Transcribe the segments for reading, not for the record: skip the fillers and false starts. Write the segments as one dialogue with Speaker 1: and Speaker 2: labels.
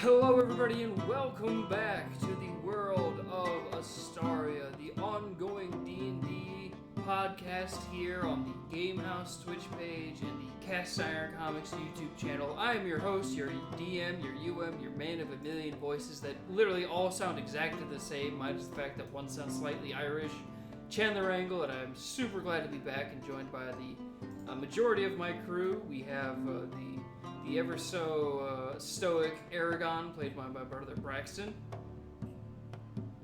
Speaker 1: Hello everybody and welcome back to the world of Astaria, the ongoing D&D podcast here on the Gamehouse Twitch page and the Cast Iron Comics YouTube channel. I am your host, your DM, your UM, your man of a million voices that literally all sound exactly the same, minus the fact that one sounds slightly Irish, Chandler Angle, and I'm super glad to be back and joined by the majority of my crew. We have the ever so stoic Aragon, played by my brother Braxton.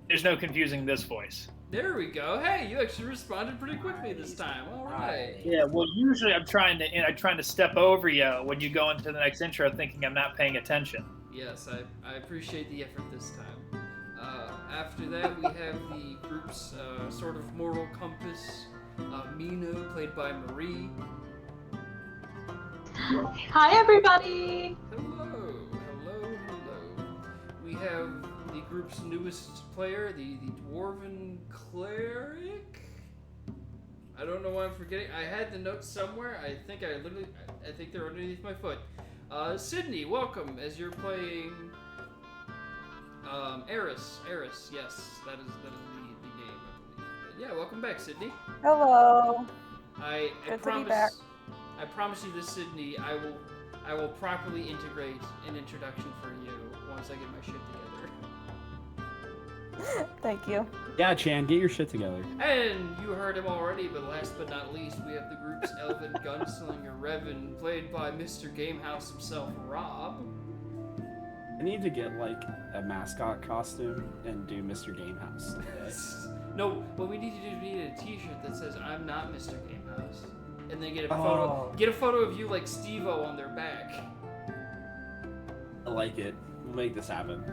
Speaker 2: There's no confusing this voice.
Speaker 1: There we go. Hey, you actually responded pretty quickly this time. All right.
Speaker 2: Yeah, well, usually I'm trying to step over you when you go into the next intro, thinking I'm not paying attention.
Speaker 1: Yes, I appreciate the effort this time. After that, we have the group's sort of moral compass, Mina, played by Marie.
Speaker 3: Hi, everybody!
Speaker 1: Hello. We have the group's newest player, the Dwarven Cleric. I don't know why I'm forgetting. I had the notes somewhere. I think they're underneath my foot. Sydney, welcome, as you're playing Eris. Yes, that is the name, I believe. But yeah, welcome back, Sydney.
Speaker 4: Hello.
Speaker 1: I
Speaker 4: Good to
Speaker 1: promise.
Speaker 4: be back.
Speaker 1: I promise you this, Sydney. I will properly integrate an introduction for you once I get my shit together.
Speaker 4: Thank you.
Speaker 5: Yeah, Chan, get your shit together.
Speaker 1: And you heard him already, but last but not least, we have the group's elven gunslinger Revan, played by Mr. Gamehouse himself, Rob.
Speaker 5: I need to get like a mascot costume and do Mr. Gamehouse.
Speaker 1: No, what we need to do is we need a T-shirt that says "I'm not Mr. Gamehouse," and then get a photo of you like Steve-O on their back.
Speaker 5: I like it. We'll make this happen.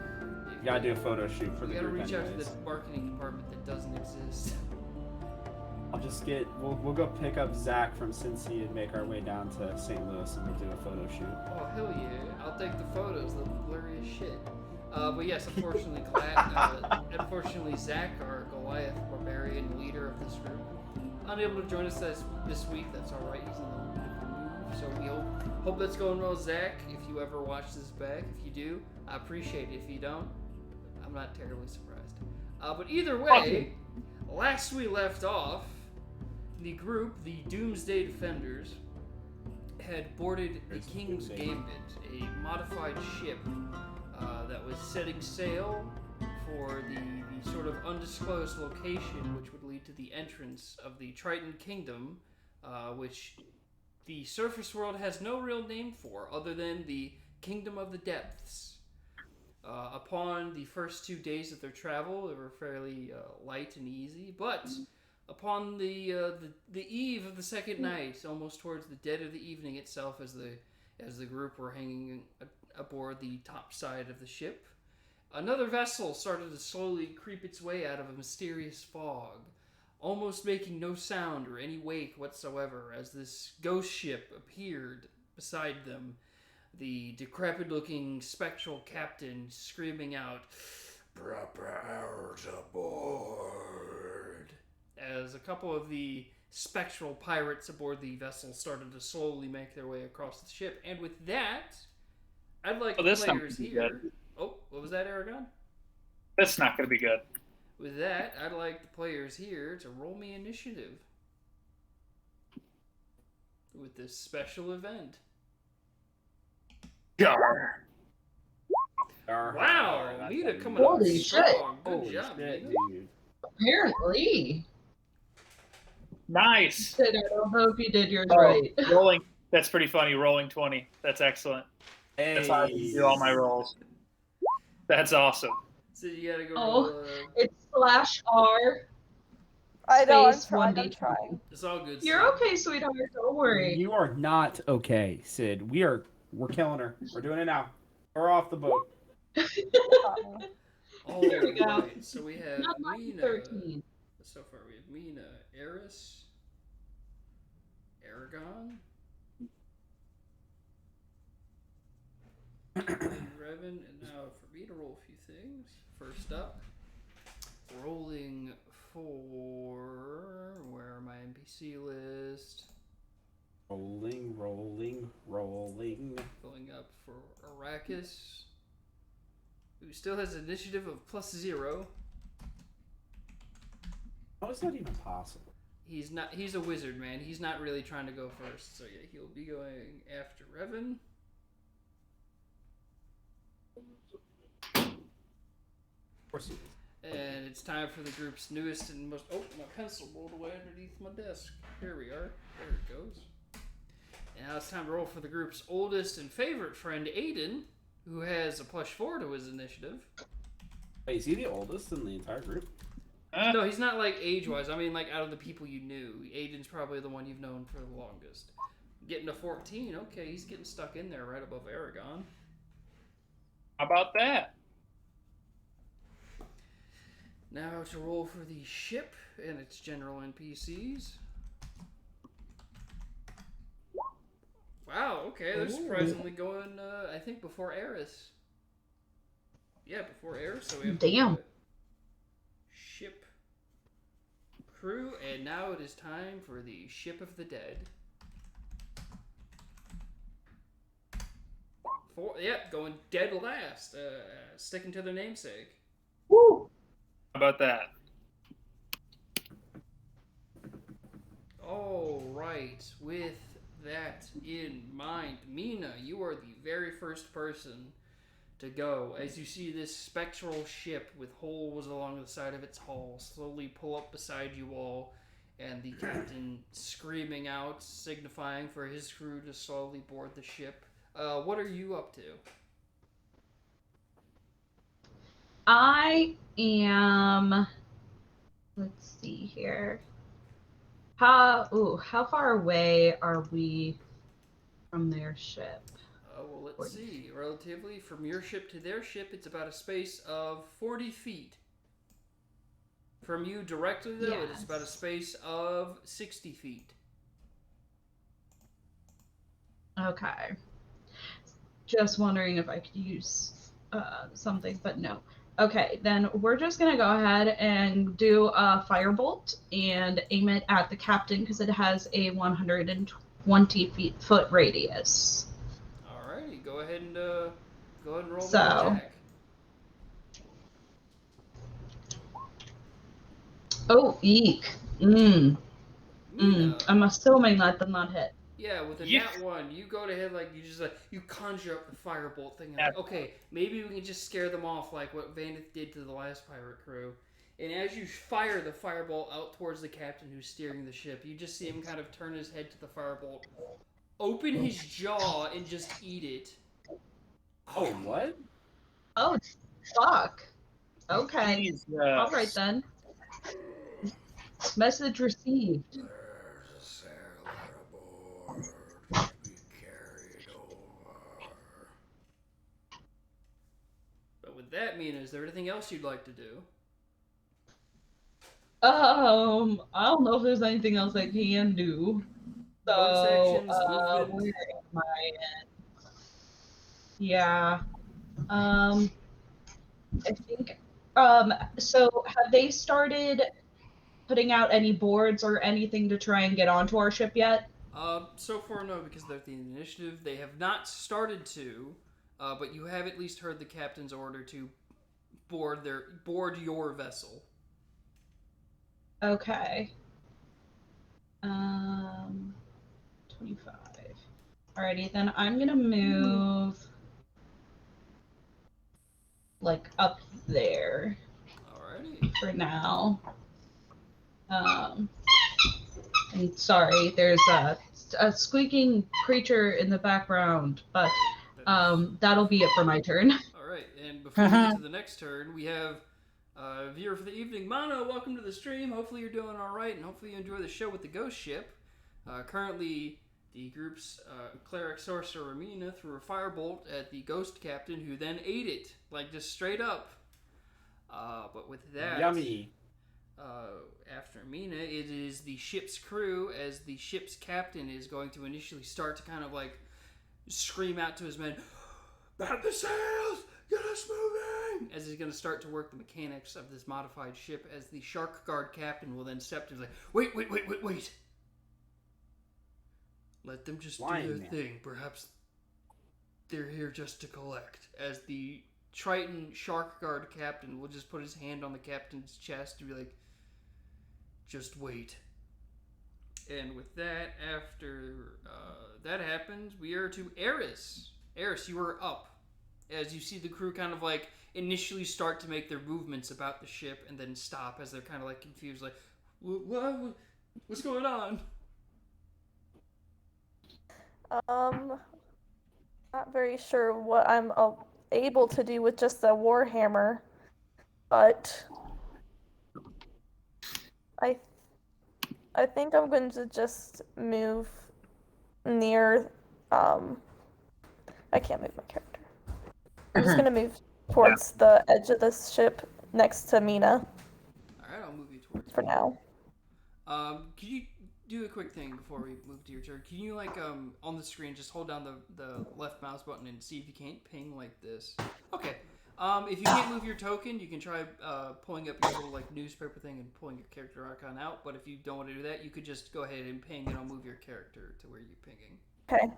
Speaker 5: You gotta do a photo shoot for the
Speaker 1: You gotta
Speaker 5: group
Speaker 1: reach out
Speaker 5: anyways.
Speaker 1: to the marketing department that doesn't exist.
Speaker 5: I'll just get. We'll go pick up Zach from Cincy and make our way down to St. Louis and we'll do a photo shoot.
Speaker 1: Oh hell yeah! I'll take the photos. They'll be blurry as shit. But yes, unfortunately, unfortunately, Zach, our Goliath barbarian leader of this group, unable to join us this week. That's all right. He's in a little bit of a move, so we hope that's going well, Zach. If you ever watch this back, if you do, I appreciate it. If you don't, I'm not terribly surprised. But either way, last we left off, the group, the Doomsday Defenders, had boarded the King's Gambit, a modified ship that was setting sail for the sort of undisclosed location which would lead to the entrance of the Triton Kingdom, which the surface world has no real name for other than the Kingdom of the Depths. Upon the first 2 days of their travel, they were fairly light and easy, but upon the eve of the second night, almost towards the dead of the evening itself, as the group were hanging aboard the top side of the ship, another vessel started to slowly creep its way out of a mysterious fog, almost making no sound or any wake whatsoever, as this ghost ship appeared beside them, the decrepit-looking spectral captain screaming out, "Prepare to board," as a couple of the spectral pirates aboard the vessel started to slowly make their way across the ship. And with that, I'd like the players here.
Speaker 2: Good.
Speaker 1: Oh, what was that, Aragon?
Speaker 2: That's not going to be good.
Speaker 1: With that, I'd like the players here to roll me initiative with this special event.
Speaker 2: Jar.
Speaker 1: Wow, Mina coming up
Speaker 3: Holy
Speaker 1: strong. Good
Speaker 5: Holy
Speaker 1: job,
Speaker 5: shit,
Speaker 1: Mina.
Speaker 5: dude.
Speaker 3: Apparently.
Speaker 2: Nice.
Speaker 3: Sid, I don't know if you did yours right.
Speaker 2: Rolling. That's pretty funny. Rolling 20. That's excellent.
Speaker 5: Hey.
Speaker 2: That's how I do all my rolls. That's awesome.
Speaker 1: So you gotta go
Speaker 3: Oh.
Speaker 1: roll,
Speaker 3: It's /R.
Speaker 4: I know, I'm
Speaker 3: Space
Speaker 4: trying.
Speaker 3: 1d20.
Speaker 4: I'm trying.
Speaker 1: It's all good.
Speaker 3: You're
Speaker 1: Sid.
Speaker 3: okay, sweetheart. Don't worry.
Speaker 5: You are not okay, Sid. We're killing her. We're doing it now. We're off the boat.
Speaker 1: All
Speaker 3: Here we go.
Speaker 1: right, so we have
Speaker 3: Not my
Speaker 1: Mina.
Speaker 3: 13.
Speaker 1: So far we have Mina, Eris, Aragon, and Revan, and now for me to roll a few things. First up, rolling for where are my NPC list?
Speaker 5: Rolling.
Speaker 1: Going up for Arrakis, who still has an initiative of +0.
Speaker 5: How is that even possible?
Speaker 1: He's not. He's a wizard, man. He's not really trying to go first. So yeah, he'll be going after Revan.
Speaker 5: Of course he is.
Speaker 1: And it's time for the group's newest and most... Oh, my pencil rolled away underneath my desk. Here we are. There it goes. And now it's time to roll for the group's oldest and favorite friend, Aiden, who has a +4 to his initiative.
Speaker 5: Wait, is he the oldest in the entire group?
Speaker 1: No, he's not like age-wise. I mean, like out of the people you knew, Aiden's probably the one you've known for the longest. Getting to 14, okay, he's getting stuck in there right above Aragon.
Speaker 2: How about that?
Speaker 1: Now to roll for the ship and its general NPCs. Wow, okay, they're surprisingly going, I think, before Eris. Yeah, before Eris, so we have
Speaker 3: Damn.
Speaker 1: ship crew, and now it is time for the Ship of the Dead. Going dead last, sticking to their namesake.
Speaker 3: Woo!
Speaker 2: How about that?
Speaker 1: All right, with that in mind, Mina, you are the very first person to go as you see this spectral ship with holes along the side of its hull slowly pull up beside you all, and the captain screaming out, signifying for his crew to slowly board the ship. What are you up to?
Speaker 3: I am. Let's see here. How far away are we from their ship?
Speaker 1: Well, let's see. Relatively, from your ship to their ship, it's about a space of 40 feet. From you directly, though, it is about a space of 60 feet.
Speaker 3: Okay. Just wondering if I could use something, but no. Okay, then we're just going to go ahead and do a firebolt and aim it at the captain because it has a 120-foot radius.
Speaker 1: Alrighty, go ahead and roll the
Speaker 3: So-
Speaker 1: attack.
Speaker 3: Oh, eek.
Speaker 1: Mina,
Speaker 3: I'm assuming that did not hit.
Speaker 1: yeah, with a
Speaker 2: Yeah.
Speaker 1: nat 1, you go ahead you conjure up the firebolt thing. And like, okay, maybe we can just scare them off like what Vandith did to the last pirate crew. And as you fire the firebolt out towards the captain who's steering the ship, you just see him kind of turn his head to the firebolt, open his jaw, and just eat it.
Speaker 5: Oh, what?
Speaker 3: Oh, fuck. Okay.
Speaker 2: Jesus.
Speaker 3: All right, then. Message received.
Speaker 1: There's a sailor aboard. Be carried over. But with that, Mina, is there anything else you'd like to do?
Speaker 3: I don't know if there's anything else I can do. So,
Speaker 1: Bonus actions, movement.
Speaker 3: where am I at? Yeah. I think. So have they started putting out any boards or anything to try and get onto our ship yet?
Speaker 1: So far no, because they're the initiative. They have not started to, but you have at least heard the captain's order to board your vessel.
Speaker 3: Okay. 25. Alrighty, then I'm gonna move like up there
Speaker 1: Alrighty.
Speaker 3: for now. And sorry, there's a squeaking creature in the background, but that'll be it for my turn.
Speaker 1: Alright, and before we get to the next turn, we have viewer for the evening, Mono. Welcome to the stream. Hopefully you're doing alright, and hopefully you enjoy the show with the ghost ship. Currently, the group's cleric sorcerer Mina threw a firebolt at the ghost captain, who then ate it, like just straight up. But with that,
Speaker 5: Yummy.
Speaker 1: after Mina, it is the ship's crew, as the ship's captain is going to initially start to kind of like scream out to his men, "Bat the sails! Get us moving!" As he's going to start to work the mechanics of this modified ship, as the Shark Guard captain will then step to him like, wait. Let them just do their thing. Perhaps they're here just to collect. As the Triton Shark Guard captain will just put his hand on the captain's chest and be like, just wait. And with that, after that happens, we are to Eris. Eris, you are up. As you see the crew kind of like initially start to make their movements about the ship and then stop as they're kind of like confused, like, what's going on?
Speaker 4: Not very sure what I'm able to do with just the warhammer, but I think I'm going to just move near. I can't move my character. I'm just gonna move towards the edge of this ship next to Mina.
Speaker 1: Alright, I'll move you towards
Speaker 4: for now.
Speaker 1: Can you do a quick thing before we move to your turn? Can you like on the screen just hold down the left mouse button and see if you can't ping like this? Okay. If you can't move your token, you can try pulling up your little like newspaper thing and pulling your character icon out. But if you don't want to do that, you could just go ahead and ping, and I'll move your character to where you're pinging.
Speaker 4: Okay.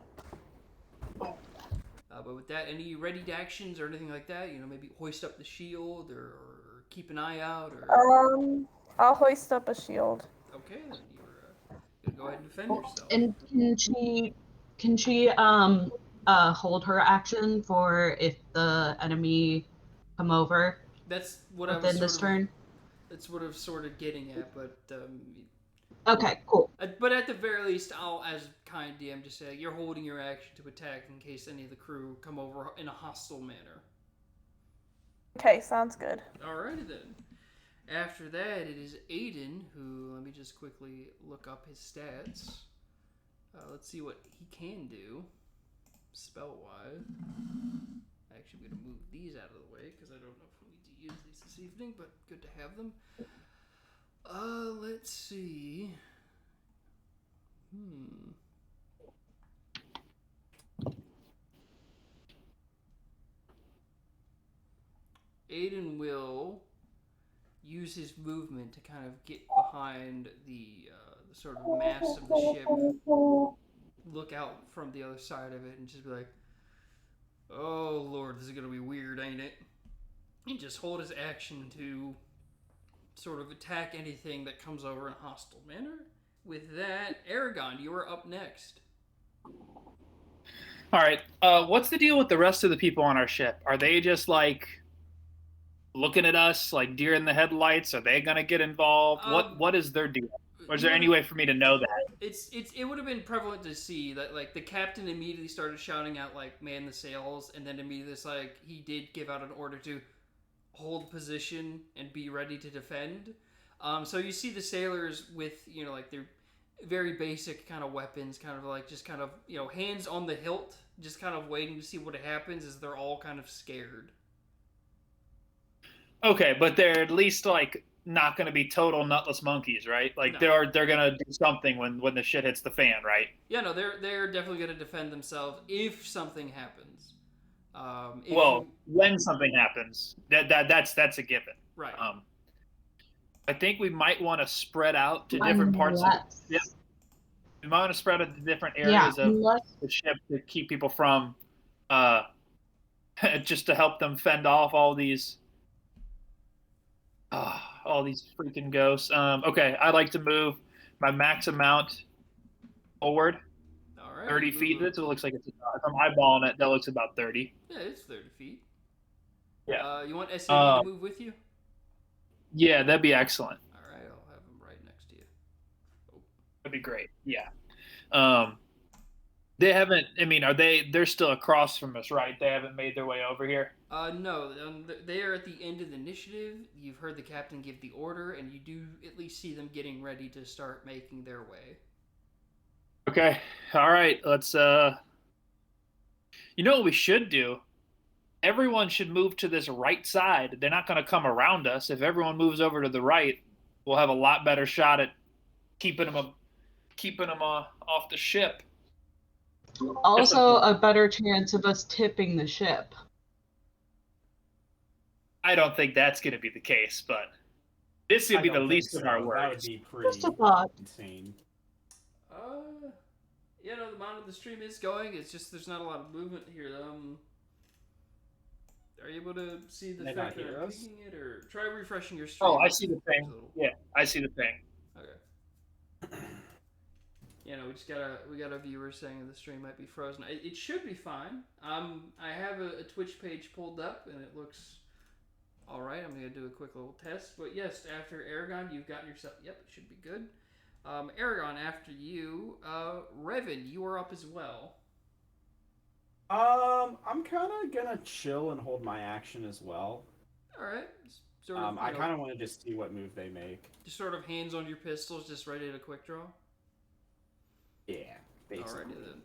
Speaker 1: But with that, any ready actions or anything like that? You know, maybe hoist up the shield or keep an eye out. Or
Speaker 4: I'll hoist up a shield.
Speaker 1: Okay, then you're gonna go ahead and defend yourself.
Speaker 3: And can she hold her action for if the enemy come over?
Speaker 1: That's what I was
Speaker 3: within this turn.
Speaker 1: That's what I was sort of getting at, but
Speaker 3: okay, cool.
Speaker 1: But at the very least, I'll, as kind DM, just say you're holding your action to attack in case any of the crew come over in a hostile manner.
Speaker 4: Okay, sounds good.
Speaker 1: Alrighty then. After that, it is Aiden, who, let me just quickly look up his stats. Let's see what he can do, spell-wise. Actually, I'm going to move these out of the way, because I don't know if we need to use these this evening, but good to have them. Let's see. Aiden will use his movement to kind of get behind the sort of mast of the ship, look out from the other side of it, and just be like, oh lord, this is going to be weird, ain't it? And just hold his action to sort of attack anything that comes over in a hostile manner. With that, Aragon, you are up next.
Speaker 2: All right. What's the deal with the rest of the people on our ship? Are they just like looking at us like deer in the headlights? Are they gonna get involved? What is their deal? Or is there any way for me to know that?
Speaker 1: It would have been prevalent to see that like the captain immediately started shouting out like man the sails, and then immediately it's like he did give out an order to hold position and be ready to defend. So you see the sailors with, you know, like their very basic kind of weapons, kind of like just kind of, you know, hands on the hilt, just kind of waiting to see what happens as they're all kind of scared.
Speaker 2: Okay, but they're at least like not going to be total nutless monkeys, right? Like
Speaker 1: No.
Speaker 2: they're going to do something when the shit hits the fan, right?
Speaker 1: Yeah, no, they're definitely going to defend themselves if something happens.
Speaker 2: When something happens, that's a given.
Speaker 1: Right.
Speaker 2: I think we might want to spread out to different parts of the ship. We might want to spread out to different areas of the ship to keep people from, just to help them fend off all these freaking ghosts. Okay, I'd like to move my max amount forward.
Speaker 1: All right.
Speaker 2: 30 feet. It looks like it's, if I'm eyeballing it, that looks about 30.
Speaker 1: Yeah, it's 30 feet.
Speaker 2: Yeah.
Speaker 1: You want SAE to move with you?
Speaker 2: Yeah, that'd be excellent.
Speaker 1: All right, I'll have him right next to you. Oh.
Speaker 2: That'd be great. Yeah. They haven't, I mean, they're still across from us, right? They haven't made their way over here?
Speaker 1: No, they are at the end of the initiative. You've heard the captain give the order, and you do at least see them getting ready to start making their way.
Speaker 2: Okay. All right. Let's, you know what we should do? Everyone should move to this right side. They're not going to come around us. If everyone moves over to the right, we'll have a lot better shot at keeping them off the ship.
Speaker 3: Also, a better chance of us tipping the ship.
Speaker 2: I don't think that's going to be the case, but this would be the least of our worries.
Speaker 5: That would be pretty
Speaker 3: Just a thought.
Speaker 5: insane.
Speaker 1: You know, the amount of the stream is going. It's just there's not a lot of movement here. Are you able to see the
Speaker 5: They
Speaker 1: thing
Speaker 5: not
Speaker 1: that I'm
Speaker 5: heroes?
Speaker 1: picking it, or try refreshing your stream?
Speaker 2: Oh, I see the thing.
Speaker 1: Little-
Speaker 2: Yeah, I see the thing.
Speaker 1: Okay. You know, we got a viewer saying the stream might be frozen. It should be fine. I have a Twitch page pulled up and it looks all right. I'm gonna do a quick little test. But yes, after Aragon, you've gotten yourself. Yep, it should be good. Aragon, after you, Revan, you are up as well.
Speaker 5: I'm kind of gonna chill and hold my action as well.
Speaker 1: All right. Sort of,
Speaker 5: I kind of want to just see what move they make.
Speaker 1: just sort of hands on your pistols, just ready to quick draw.
Speaker 5: Yeah, basically.
Speaker 1: Alrighty then.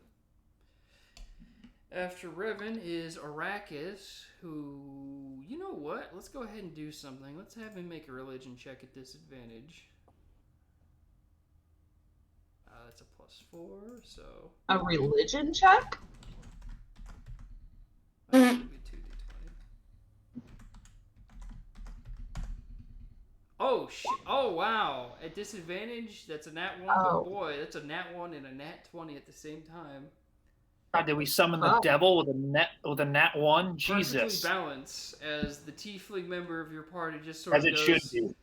Speaker 1: After Revan is Arrakis, who, you know what? Let's go ahead and do something. Let's have him make a religion check at disadvantage. That's a +4, so.
Speaker 3: A religion check?
Speaker 1: That'll be 2d20. Oh shit! Oh wow! At disadvantage, that's a nat 1.
Speaker 3: Oh.
Speaker 1: But boy, that's a nat 1 and a nat 20 at the same time.
Speaker 2: God, did we summon the
Speaker 3: Oh.
Speaker 2: devil with a nat 1?
Speaker 1: Perfectly
Speaker 2: Jesus.
Speaker 1: balanced as the tiefling member of your party just sort
Speaker 2: As
Speaker 1: of
Speaker 2: it
Speaker 1: goes,
Speaker 2: should be.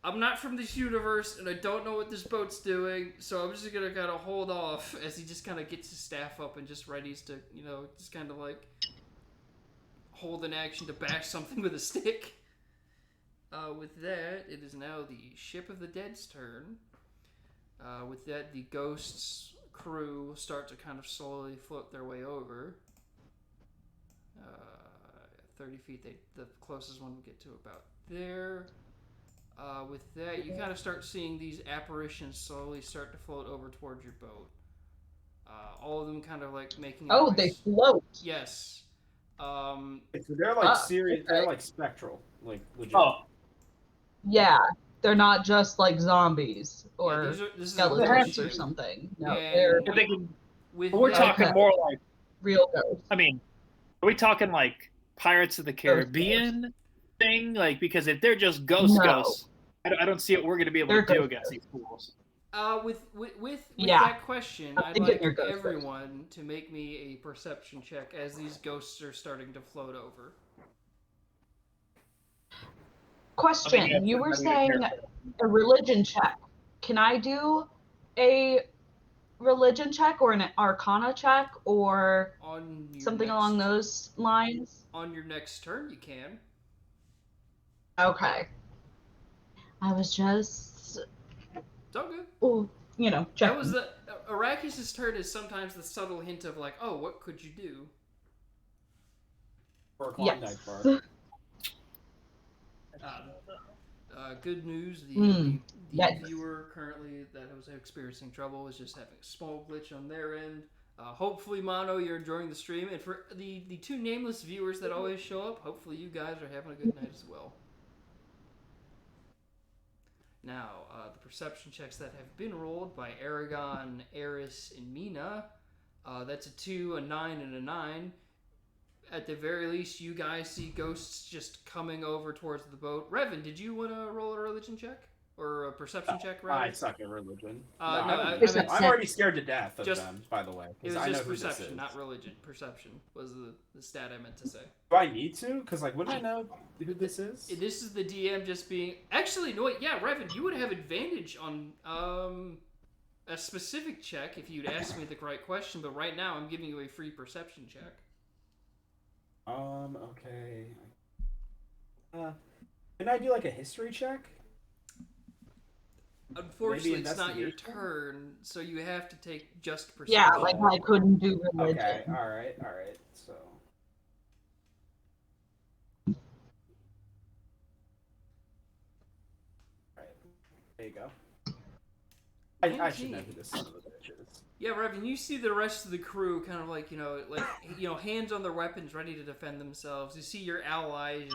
Speaker 1: I'm not from this universe and I don't know what this boat's doing, so I'm just gonna kind of hold off as he just kind of gets his staff up and just readies to, you know, just kind of like hold an action to bash something with a stick. With that, it is now the Ship of the Dead's turn. With that, the Ghost's crew start to kind of slowly float their way over. 30 feet, the closest one will get to about there. With that, you kind of start seeing these apparitions slowly start to float over towards your boat. All of them kind of like making.
Speaker 3: Oh, they float.
Speaker 1: Yes.
Speaker 5: So they're like serious.
Speaker 3: Okay.
Speaker 5: They're like spectral, like legit.
Speaker 2: Oh,
Speaker 3: Yeah, they're not just like zombies or
Speaker 1: this is a
Speaker 3: skeletons
Speaker 1: ghost
Speaker 3: or
Speaker 1: ship.
Speaker 3: something. No,
Speaker 1: And-
Speaker 3: they're
Speaker 2: but they can,
Speaker 1: With
Speaker 2: we're
Speaker 1: that-
Speaker 2: talking
Speaker 3: Okay.
Speaker 2: more like,
Speaker 3: real ghosts.
Speaker 2: I mean, are we talking like Pirates of the Caribbean thing? Like, because if they're just ghosts,
Speaker 3: No.
Speaker 2: I don't see what we're going to be able
Speaker 3: They're
Speaker 2: to do
Speaker 3: ghost
Speaker 2: against these fools.
Speaker 1: With
Speaker 3: Yeah.
Speaker 1: that question,
Speaker 3: I'm
Speaker 1: I'd
Speaker 3: thinking
Speaker 1: like
Speaker 3: you're ghost
Speaker 1: everyone to make me a perception check as these ghosts are starting to float over.
Speaker 3: Question:
Speaker 2: I mean,
Speaker 3: you were
Speaker 2: that's
Speaker 3: saying a religion check. Can I do a religion check or an arcana check or
Speaker 1: On your
Speaker 3: something
Speaker 1: next,
Speaker 3: along those lines?
Speaker 1: On your next turn, you can.
Speaker 3: Okay. I was just,
Speaker 1: It's all good.
Speaker 3: checking.
Speaker 1: That was the Arrakis' turn is sometimes the subtle hint of like, oh, what could you do?
Speaker 5: Or a Klondike
Speaker 3: Yes.
Speaker 5: bar.
Speaker 1: Good news, the
Speaker 3: yikes.
Speaker 1: viewer currently that was experiencing trouble is just having a small glitch on their end. Hopefully, Mono, you're enjoying the stream. And for the two nameless viewers that always show up, hopefully you guys are having a good night as well. Now, the perception checks that have been rolled by Aragon, Eris, and Mina. That's a 2, a 9, and a 9. At the very least, you guys see ghosts just coming over towards the boat. Revan, did you want to roll a religion check? Or a perception check, rather?
Speaker 5: I suck at religion.
Speaker 1: No,
Speaker 5: I
Speaker 1: I
Speaker 5: meant-
Speaker 1: meant-
Speaker 5: I'm already scared to death of
Speaker 1: Just-
Speaker 5: them, by the way.
Speaker 1: It
Speaker 5: 'Cause
Speaker 1: was
Speaker 5: I know
Speaker 1: just
Speaker 5: who this
Speaker 1: perception,
Speaker 5: is.
Speaker 1: not religion. Perception was the stat I meant to say.
Speaker 5: Do I need to? Because, like, wouldn't I know who this is?
Speaker 1: This is the DM just being... Actually, no, wait, yeah, Revan, you would have advantage on a specific check if you'd asked me the right question, but right now I'm giving you a free perception check.
Speaker 5: Okay. Can I do, like, a history check?
Speaker 1: Unfortunately,
Speaker 5: Maybe
Speaker 1: it's not your
Speaker 5: investigation?
Speaker 1: turn, so you have to take just perception.
Speaker 3: Yeah, like I couldn't do religion.
Speaker 5: Okay, alright, so... Alright, there you go. I should know who this son of a bitch is.
Speaker 1: Yeah, Revan, you see the rest of the crew kind of like, hands on their weapons, ready to defend themselves. You see your allies,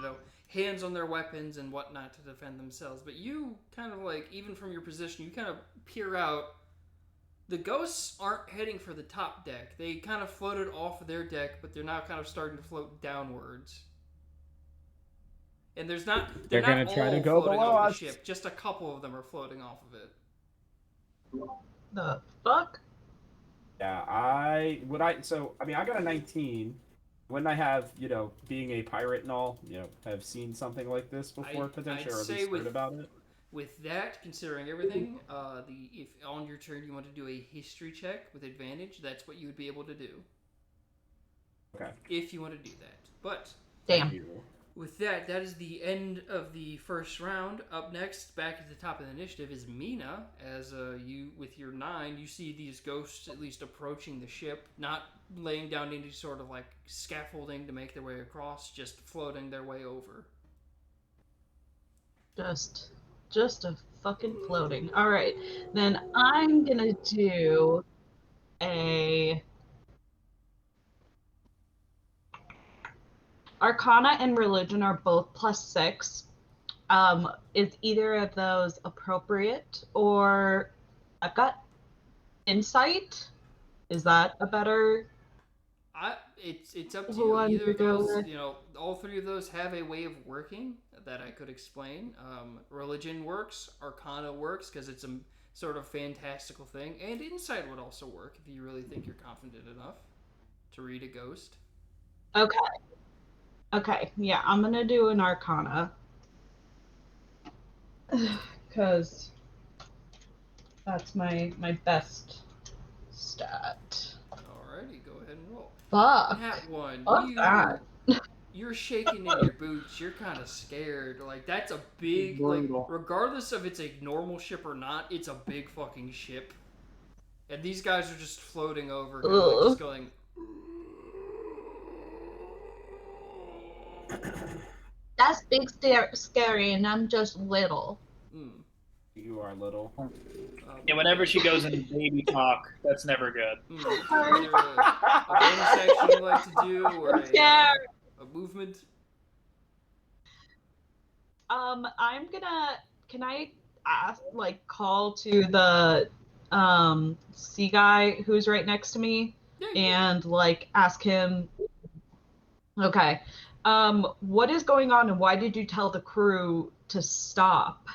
Speaker 1: hands on their weapons and whatnot to defend themselves. But you kind of like, even from your position, you kind of peer out. The ghosts aren't heading for the top deck. They kind of floated off of their deck, but they're now kind of starting to float downwards. And they're not
Speaker 5: gonna try to
Speaker 1: all
Speaker 5: go
Speaker 1: floating
Speaker 5: below
Speaker 1: off
Speaker 5: us.
Speaker 1: the ship. Just a couple of them are floating off of it.
Speaker 3: The fuck?
Speaker 5: Yeah, I got a 19. Wouldn't I have, being a pirate and all, have seen something like this before potentially,
Speaker 1: I'd
Speaker 5: or at
Speaker 1: say
Speaker 5: least heard about it?
Speaker 1: with that, considering everything, if on your turn you want to do a history check with advantage, that's what you would be able to do.
Speaker 5: Okay.
Speaker 1: If you want to do that. But
Speaker 3: Damn.
Speaker 1: with that, that is the end of the first round. Up next, back at the top of the initiative, is Mina. As you, with your 9, you see these ghosts at least approaching the ship, not laying down any sort of like scaffolding to make their way across, just floating their way over.
Speaker 3: Just a fucking floating. All right, then I'm gonna do a Arcana and Religion are both +6. Is either of those appropriate? Or I've got Insight. Is that a better
Speaker 1: It's up to you.
Speaker 3: one
Speaker 1: Either
Speaker 3: to
Speaker 1: of
Speaker 3: go
Speaker 1: those,
Speaker 3: with?
Speaker 1: all 3 of those have a way of working that I could explain. Religion works, Arcana works because it's a sort of fantastical thing, and Insight would also work if you really think you're confident enough to read a ghost.
Speaker 3: Okay, yeah, I'm gonna do an Arcana. Because that's my best stat.
Speaker 1: Alrighty, go ahead and roll.
Speaker 3: Fuck.
Speaker 1: Nat 1,
Speaker 3: Fuck that.
Speaker 1: you're shaking in your boots. You're kind of scared. Like, that's a big,
Speaker 2: Brutal.
Speaker 1: regardless of it's a normal ship or not, it's a big fucking ship. And these guys are just floating over, kind of like just going.
Speaker 3: That's big, scary, and I'm just little.
Speaker 5: You are little.
Speaker 2: Yeah, whenever she goes into baby talk, that's never good.
Speaker 1: Is there a bonus action you like to do, or a movement?
Speaker 3: I'm gonna. Can I ask, call to the sea guy who's right next to me, and ask him? Okay. What is going on, and why did you tell the crew to stop?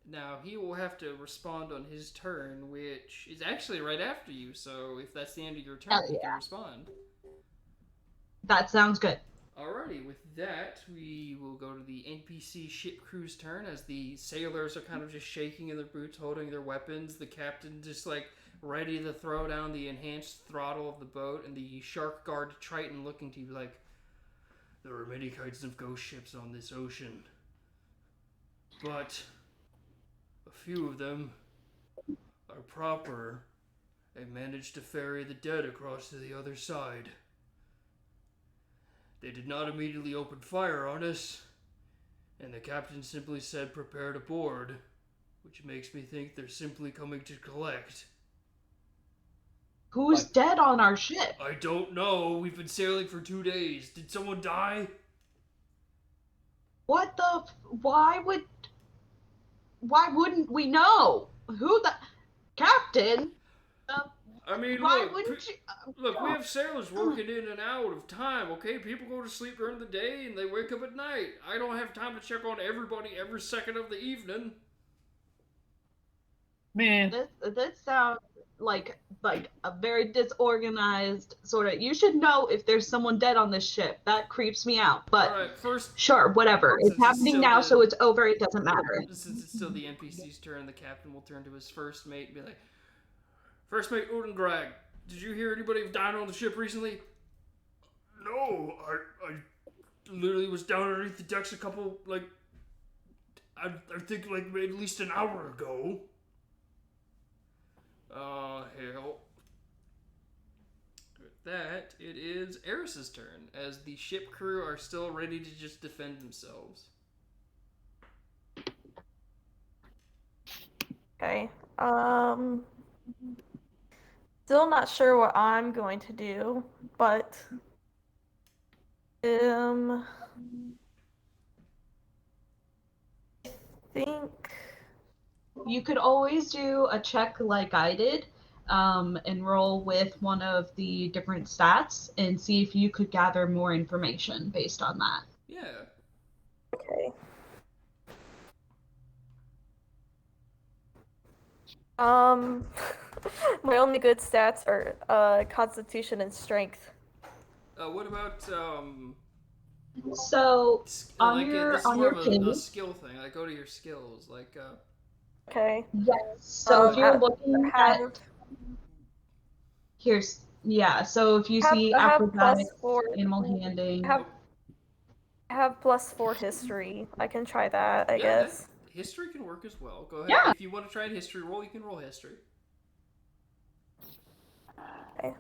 Speaker 1: Now, he will have to respond on his turn, which is actually right after you, so if that's the end of your turn, he can respond.
Speaker 3: That sounds good.
Speaker 1: Alrighty, with that, we will go to the NPC ship crew's turn, as the sailors are kind of just shaking in their boots, holding their weapons, the captain just, ready to throw down the enhanced throttle of the boat, and the shark guard Triton looking to you like, there are many kinds of ghost ships on this ocean, but a few of them are proper and manage to ferry the dead across to the other side. They did not immediately open fire on us, and the captain simply said prepare to board, which makes me think they're simply coming to collect.
Speaker 3: Who's dead on our ship?
Speaker 1: I don't know. We've been sailing for 2 days. Did someone die?
Speaker 3: What the? Why wouldn't we know? Who the captain?
Speaker 1: I mean,
Speaker 3: why wouldn't you?
Speaker 1: Look, we have sailors working in and out of time, okay? People go to sleep during the day and they wake up at night. I don't have time to check on everybody every second of the evening.
Speaker 2: Man.
Speaker 3: This sounds like a very disorganized sort of. You should know if there's someone dead on this ship. That creeps me out. But
Speaker 1: all right, first,
Speaker 3: sure, whatever. It's happening now, so it's over. It doesn't matter.
Speaker 1: Since it's still the NPC's turn, the captain will turn to his first mate and be like, First Mate Udengrag, did you hear anybody dying on the ship recently? No, I literally was down underneath the decks a couple, I think at least an hour ago. Hell. With that, it is Eris's turn, as the ship crew are still ready to just defend themselves.
Speaker 4: Okay. Still not sure what I'm going to do, but I think
Speaker 3: you could always do a check like I did, and roll with one of the different stats and see if you could gather more information based on that.
Speaker 1: Yeah.
Speaker 4: Okay. My only good stats are Constitution and Strength.
Speaker 1: What about
Speaker 3: So on
Speaker 1: like
Speaker 3: your
Speaker 1: this is
Speaker 3: on
Speaker 1: more
Speaker 3: your
Speaker 1: of a
Speaker 3: page,
Speaker 1: skill thing. Like go to your skills. Like
Speaker 4: Okay.
Speaker 3: yes. So if you're looking
Speaker 4: have
Speaker 3: at here's yeah. So if you see
Speaker 4: I have
Speaker 3: acrobatics,
Speaker 4: +4.
Speaker 3: animal handling,
Speaker 4: I have +4 history. I can try that, I
Speaker 1: yeah, that
Speaker 4: guess.
Speaker 1: history can work as well. Go ahead.
Speaker 3: Yeah.
Speaker 1: If you want to try a history roll, you can roll history.
Speaker 4: Okay.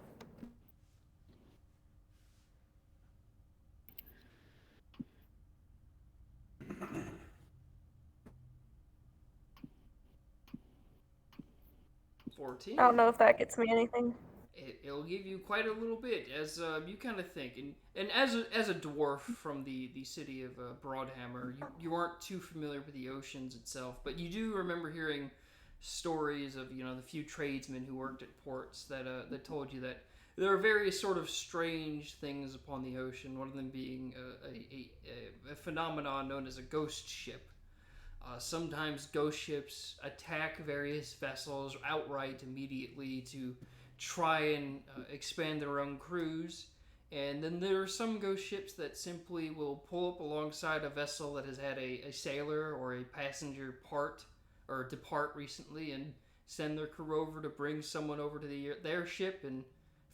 Speaker 4: I
Speaker 1: 14.
Speaker 4: don't know if that gets me anything.
Speaker 1: It'll give you quite a little bit as you kind of think, and as a dwarf from the city of Broadhammer, you aren't too familiar with the oceans itself, but you do remember hearing stories of the few tradesmen who worked at ports that told you that there are various sort of strange things upon the ocean. One of them being a phenomenon known as a ghost ship. Sometimes ghost ships attack various vessels outright immediately to try and expand their own crews. And then there are some ghost ships that simply will pull up alongside a vessel that has had a sailor or a passenger depart recently and send their crew over to bring someone over to their ship and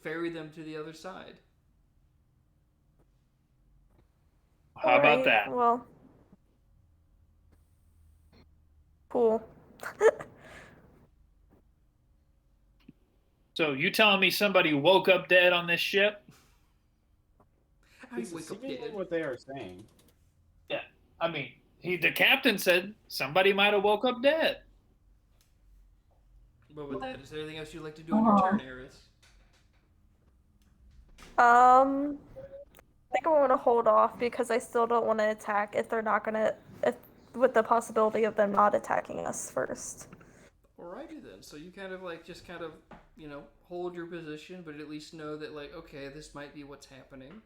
Speaker 1: ferry them to the other side.
Speaker 2: How about
Speaker 4: Alright,
Speaker 2: that?
Speaker 4: well. Cool.
Speaker 2: So you telling me somebody woke up dead on this ship?
Speaker 1: I
Speaker 5: This is
Speaker 1: wake up
Speaker 5: seemingly
Speaker 1: dead.
Speaker 5: what they are saying.
Speaker 2: Yeah. I mean, the captain said somebody might have woke up dead.
Speaker 1: But with that, is there anything else you'd like to do on your turn, Eris?
Speaker 4: I think I want to hold off because I still don't want to attack if they're not gonna, if with the possibility of them not attacking us first.
Speaker 1: Alrighty then. So you kind of just kind of hold your position, but at least know that okay, this might be what's happening.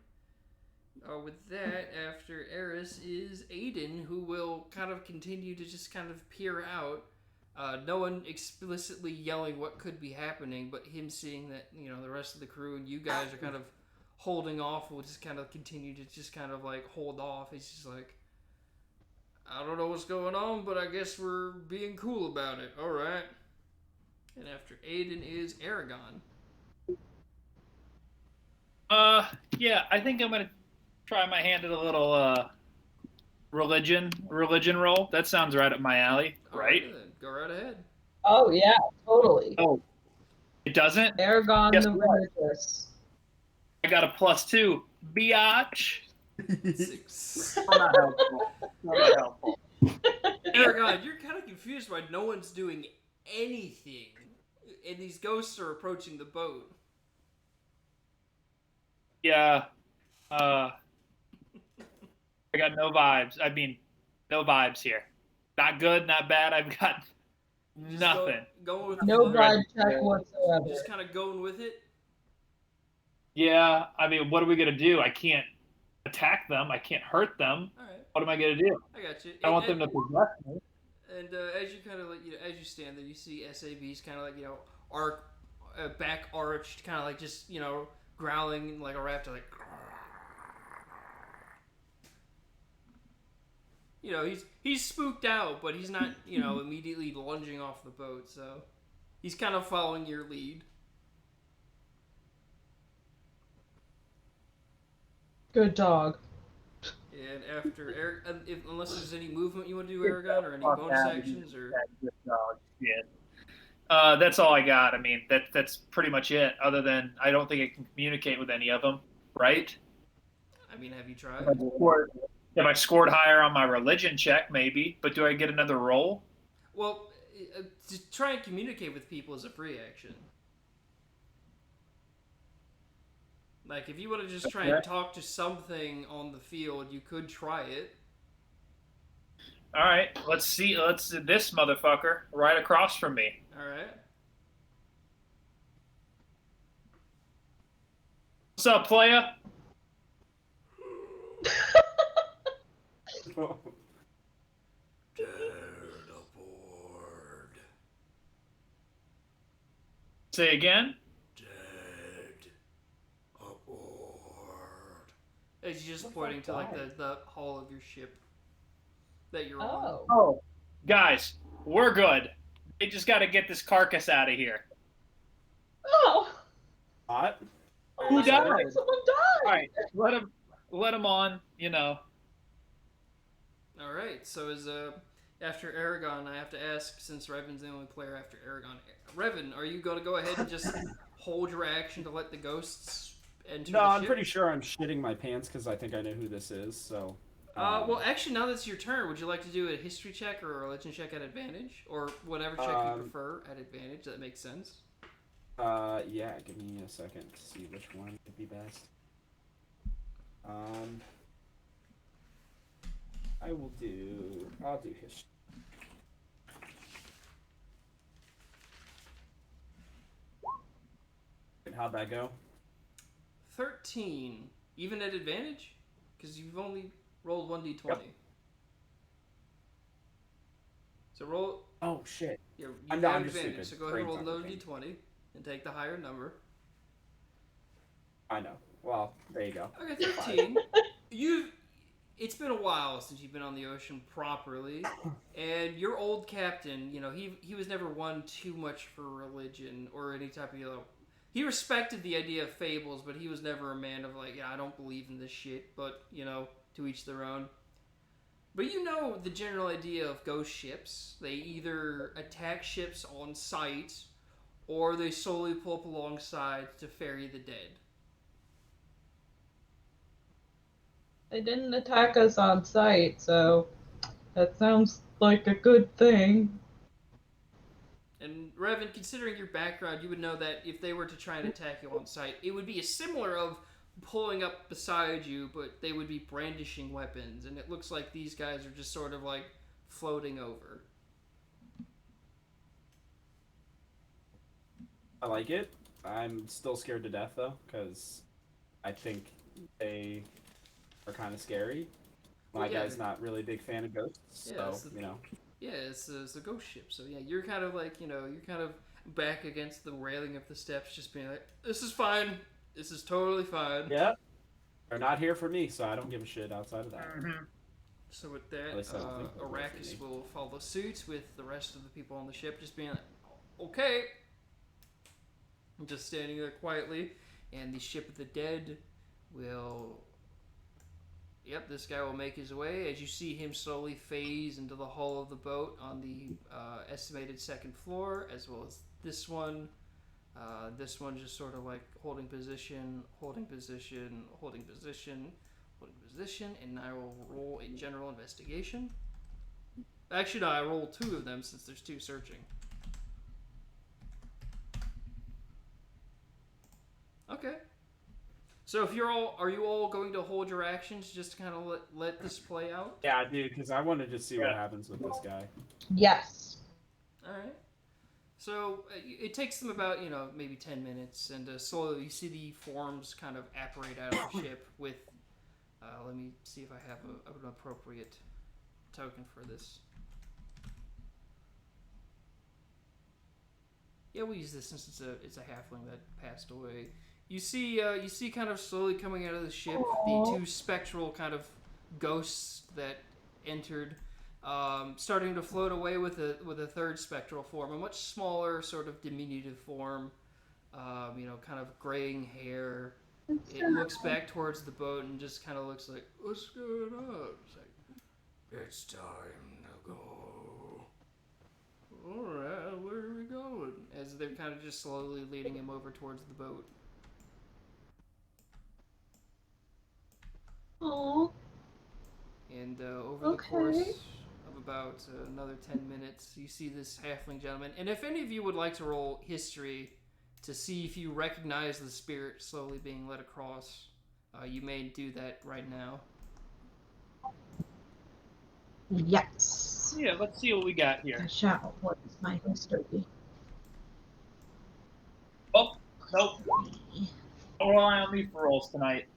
Speaker 1: With that, after Eris is Aiden, who will kind of continue to just kind of peer out. No one explicitly yelling what could be happening, but him seeing that the rest of the crew and you guys are kind of holding off. Will just kind of continue to just kind of hold off. He's just like, I don't know what's going on, but I guess we're being cool about it. All right. And after Aiden is Aragon.
Speaker 2: Yeah, I think I'm gonna try my hand at a little religion roll. That sounds right up my alley, right?
Speaker 1: Alrighty then, go right ahead.
Speaker 3: Oh yeah, totally.
Speaker 2: Oh, it doesn't?
Speaker 3: Aragon
Speaker 2: Guess
Speaker 3: the
Speaker 2: what?
Speaker 3: religious.
Speaker 2: I got a +2. Biatch.
Speaker 1: 6.
Speaker 2: Not helpful. Not helpful.
Speaker 1: Aragon, you're kind of confused why no one's doing anything, and these ghosts are approaching the boat.
Speaker 2: Yeah. I got no vibes. I mean, no vibes here. Not good, not bad. I've got
Speaker 1: Just
Speaker 2: nothing.
Speaker 1: Going with the
Speaker 3: No
Speaker 1: flow.
Speaker 3: vibe check whatsoever.
Speaker 1: Just kind of going with it.
Speaker 2: Yeah, I mean, what are we gonna do? I can't attack them. I can't hurt them.
Speaker 1: All right,
Speaker 2: What am I gonna do?
Speaker 1: I got you.
Speaker 2: I want them to possess me.
Speaker 1: And as you kind of as you stand there, you see SAB's kind of back arched, kind of just growling like a raptor, like. He's spooked out, but he's not immediately lunging off the boat. So he's kind of following your lead.
Speaker 3: Good dog.
Speaker 1: And after Eric, unless there's any movement you want to do, Aragon, or any bonus actions, or
Speaker 2: That's all I got. I mean, that's pretty much it. Other than I don't think I can communicate with any of them, right?
Speaker 1: I mean, have you tried?
Speaker 2: If I scored higher on my religion check, maybe. But do I get another roll?
Speaker 1: Well, to try and communicate with people is a free action. Like, if you want to just try and talk to something on the field, you could try it.
Speaker 2: All right, let's see. Let's see this motherfucker right across from me.
Speaker 1: All right.
Speaker 2: What's up, playa?
Speaker 1: Dead aboard.
Speaker 2: Say again.
Speaker 1: Dead aboard. As you're just
Speaker 5: What the
Speaker 1: pointing to
Speaker 5: fuck
Speaker 1: like the hull of your ship that you're on.
Speaker 3: Oh.
Speaker 2: Oh, guys, we're good. They just got to get this carcass out of here.
Speaker 3: Oh.
Speaker 5: Hot?
Speaker 3: Oh
Speaker 2: Who
Speaker 3: my God,
Speaker 2: died?
Speaker 3: someone died.
Speaker 2: All right, let him on. You know.
Speaker 1: All right. So as after Aragon, I have to ask, since Revan's the only player after Aragon. Revan, are you going to go ahead and just hold your action to let the ghosts enter
Speaker 5: No,
Speaker 1: the
Speaker 5: I'm
Speaker 1: ship?
Speaker 5: pretty sure I'm shitting my pants because I think I know who this is. So.
Speaker 1: Well, actually, now that it's your turn, would you like to do a history check or a religion check at advantage, or whatever check you prefer at advantage? That makes sense.
Speaker 5: Yeah. Give me a second to see which one would be best. I'll do history. And how'd that go?
Speaker 1: 13, even at advantage, because you've only rolled 1d20.
Speaker 5: Yep.
Speaker 1: So roll.
Speaker 5: Oh shit.
Speaker 1: You
Speaker 5: I'm
Speaker 1: have
Speaker 5: just
Speaker 1: advantage.
Speaker 5: stupid.
Speaker 1: So go ahead and roll
Speaker 5: Brain's
Speaker 1: another
Speaker 5: not working.
Speaker 1: d20 and take the higher number.
Speaker 5: I know. Well, there you go.
Speaker 1: Okay, 13. It's been a while since you've been on the ocean properly, and your old captain, he was never one too much for religion or any type of, he respected the idea of fables, but he was never a man of like, yeah, I don't believe in this shit, but, to each their own. But the general idea of ghost ships. They either attack ships on sight, or they solely pull up alongside to ferry the dead.
Speaker 3: They didn't attack us on sight, so that sounds like a good thing.
Speaker 1: And Revan, considering your background, you would know that if they were to try and attack you on sight, it would be a similar of pulling up beside you, but they would be brandishing weapons, and it looks like these guys are just sort of like floating over.
Speaker 5: I like it. I'm still scared to death though, because I think they are kind of scary. My
Speaker 1: Well, yeah,
Speaker 5: guy's not really a big fan of ghosts,
Speaker 1: Yeah,
Speaker 5: so
Speaker 1: Yeah, it's a ghost ship, so yeah, you're kind of like, you're kind of back against the railing of the steps, just being like, this is fine. This is totally fine.
Speaker 5: Yeah. They're not here for me, so I don't give a shit outside of that.
Speaker 1: So with that,
Speaker 5: At least I don't think they'll go for
Speaker 1: Arrakis
Speaker 5: me.
Speaker 1: will follow suit with the rest of the people on the ship, just being like, okay. I'm just standing there quietly, and the ship of the dead will... Yep, this guy will make his way as you see him slowly phase into the hull of the boat on the estimated second floor, as well as this one. This one just sort of like holding position, holding position, holding position, holding position, and I will roll a general investigation. Actually, no, I roll 2 of them since there's 2 searching. Okay. So if are you all going to hold your actions just to kind of let this play out?
Speaker 5: Yeah, dude, because I want to just see what happens with this guy.
Speaker 3: Yes.
Speaker 1: All right. So it takes them about, maybe 10 minutes, and slowly you see the forms kind of apparate out of the ship with, let me see if I have an appropriate token for this. Yeah, we'll use this since it's a halfling that passed away. You see kind of slowly coming out of the ship the 2 spectral kind of ghosts that entered, starting to float away with a 3rd spectral form, a much smaller sort of diminutive form, kind of graying hair. It looks back towards the boat and just kind of looks like, what's going on? It's like, it's time to go. Alright, where are we going? As they're kind of just slowly leading him over towards the boat.
Speaker 3: Aww.
Speaker 1: And over the course of about another 10 minutes, you see this halfling gentleman. And if any of you would like to roll history to see if you recognize the spirit slowly being led across, you may do that right now.
Speaker 3: Yes.
Speaker 2: Yeah, let's see what we got
Speaker 3: I
Speaker 2: here.
Speaker 3: shall. What is my history?
Speaker 2: Oh, nope. Don't rely on me for rolls tonight.